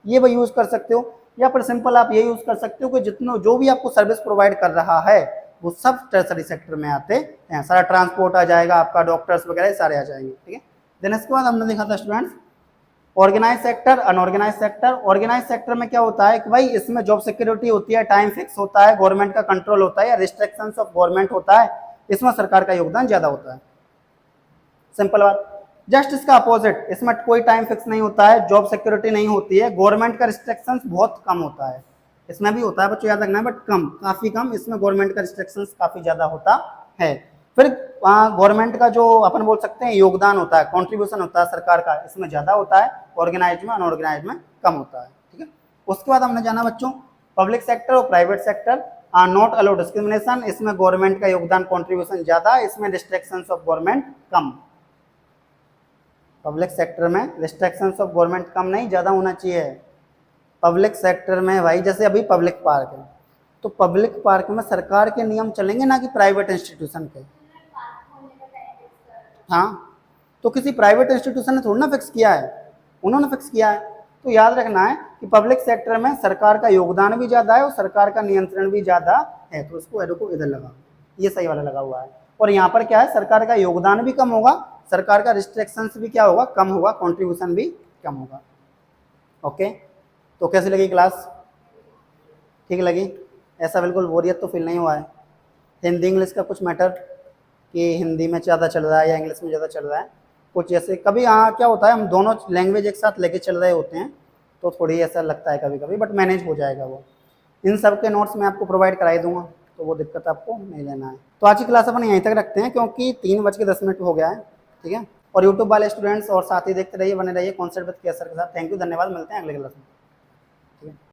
ये भी यूज कर सकते हो। या फिर सिंपल आप ये यूज कर सकते हो कि जितना जो भी आपको सर्विस प्रोवाइड कर रहा है वो सब टर्सरी सेक्टर में आते हैं, सारा ट्रांसपोर्ट आ जाएगा आपका, डॉक्टर्स वगैरह सारे आ जाएंगे, ठीक है। देन इसके बाद हमने देखा था students organise sector, unorganise sector. Organise sector में क्या होता है कि भाई इसमें जॉब सिक्योरिटी होती है, टाइम फिक्स होता है, गवर्नमेंट का कंट्रोल होता है या रिस्ट्रिक्शंस ऑफ गवर्नमेंट होता है, इसमें सरकार का योगदान ज्यादा होता है। सिंपल बात। जस्ट इसका अपोजिट, इसमें कोई टाइम फिक्स नहीं होता है, जॉब सिक्योरिटी नहीं होती है, गवर्नमेंट का रिस्ट्रिक्शंस बहुत कम होता है। इसमें भी होता है बच्चों, याद रखना है, बट कम, काफी कम। इसमें गवर्नमेंट का रिस्ट्रिक्शंस काफी ज्यादा होता है। फिर गवर्नमेंट का जो अपन बोल सकते हैं योगदान होता है, कॉन्ट्रीब्यूशन होता है सरकार का, इसमें ज्यादा होता है, ऑर्गेनाइज में, अनऑर्गेनाइज में कम होता है। ठीक है। उसके बाद हमने जाना बच्चों पब्लिक सेक्टर और private sector are not allowed discrimination. इसमें गवर्नमेंट का योगदान, कॉन्ट्रीब्यूशन ज्यादा, इसमें रिस्ट्रिक्शंस ऑफ गवर्नमेंट कम। पब्लिक सेक्टर में रिस्ट्रिक्शंस ऑफ गवर्नमेंट कम नहीं, ज्यादा होना चाहिए। पब्लिक सेक्टर में भाई जैसे अभी पब्लिक पार्क है, तो पब्लिक पार्क में सरकार के नियम चलेंगे ना कि प्राइवेट इंस्टीट्यूशन के। हाँ, तो किसी प्राइवेट इंस्टीट्यूशन ने थोड़ा ना फिक्स किया है, उन्होंने फिक्स किया है। तो याद रखना है कि पब्लिक सेक्टर में सरकार का योगदान भी ज्यादा है और सरकार का नियंत्रण भी ज्यादा है। तो इसको एरो को इधर लगा, ये सही वाला लगा हुआ है। और यहाँ पर क्या है, सरकार का योगदान भी कम होगा, सरकार का रिस्ट्रिक्शंस भी क्या होगा, कम होगा, कॉन्ट्रीब्यूशन भी कम होगा। ओके, तो कैसी लगी क्लास? ठीक लगी? ऐसा बिल्कुल बोरियत तो फील नहीं हुआ है? हिंदी इंग्लिश का कुछ मैटर कि हिंदी में ज़्यादा चल रहा है या इंग्लिश में ज़्यादा चल रहा है, कुछ ऐसे कभी हाँ क्या होता है, हम दोनों लैंग्वेज एक साथ लेके चल रहे होते हैं तो थोड़ी ऐसा लगता है कभी कभी, बट मैनेज हो जाएगा वो। इन सब के नोट्स मैं आपको प्रोवाइड कराई दूंगा, तो वो दिक्कत आपको नहीं लेना है। तो आज की क्लास अपन यहीं तक रखते हैं क्योंकि 3:10 हो गया है। ठीक है। और यूट्यूब वाले स्टूडेंट्स और साथ ही देखते रहिए, बने रहिए कॉन्सेप्ट विद केसर के साथ। थैंक यू, धन्यवाद, मिलते हैं अगले क्लास में। ठीक है।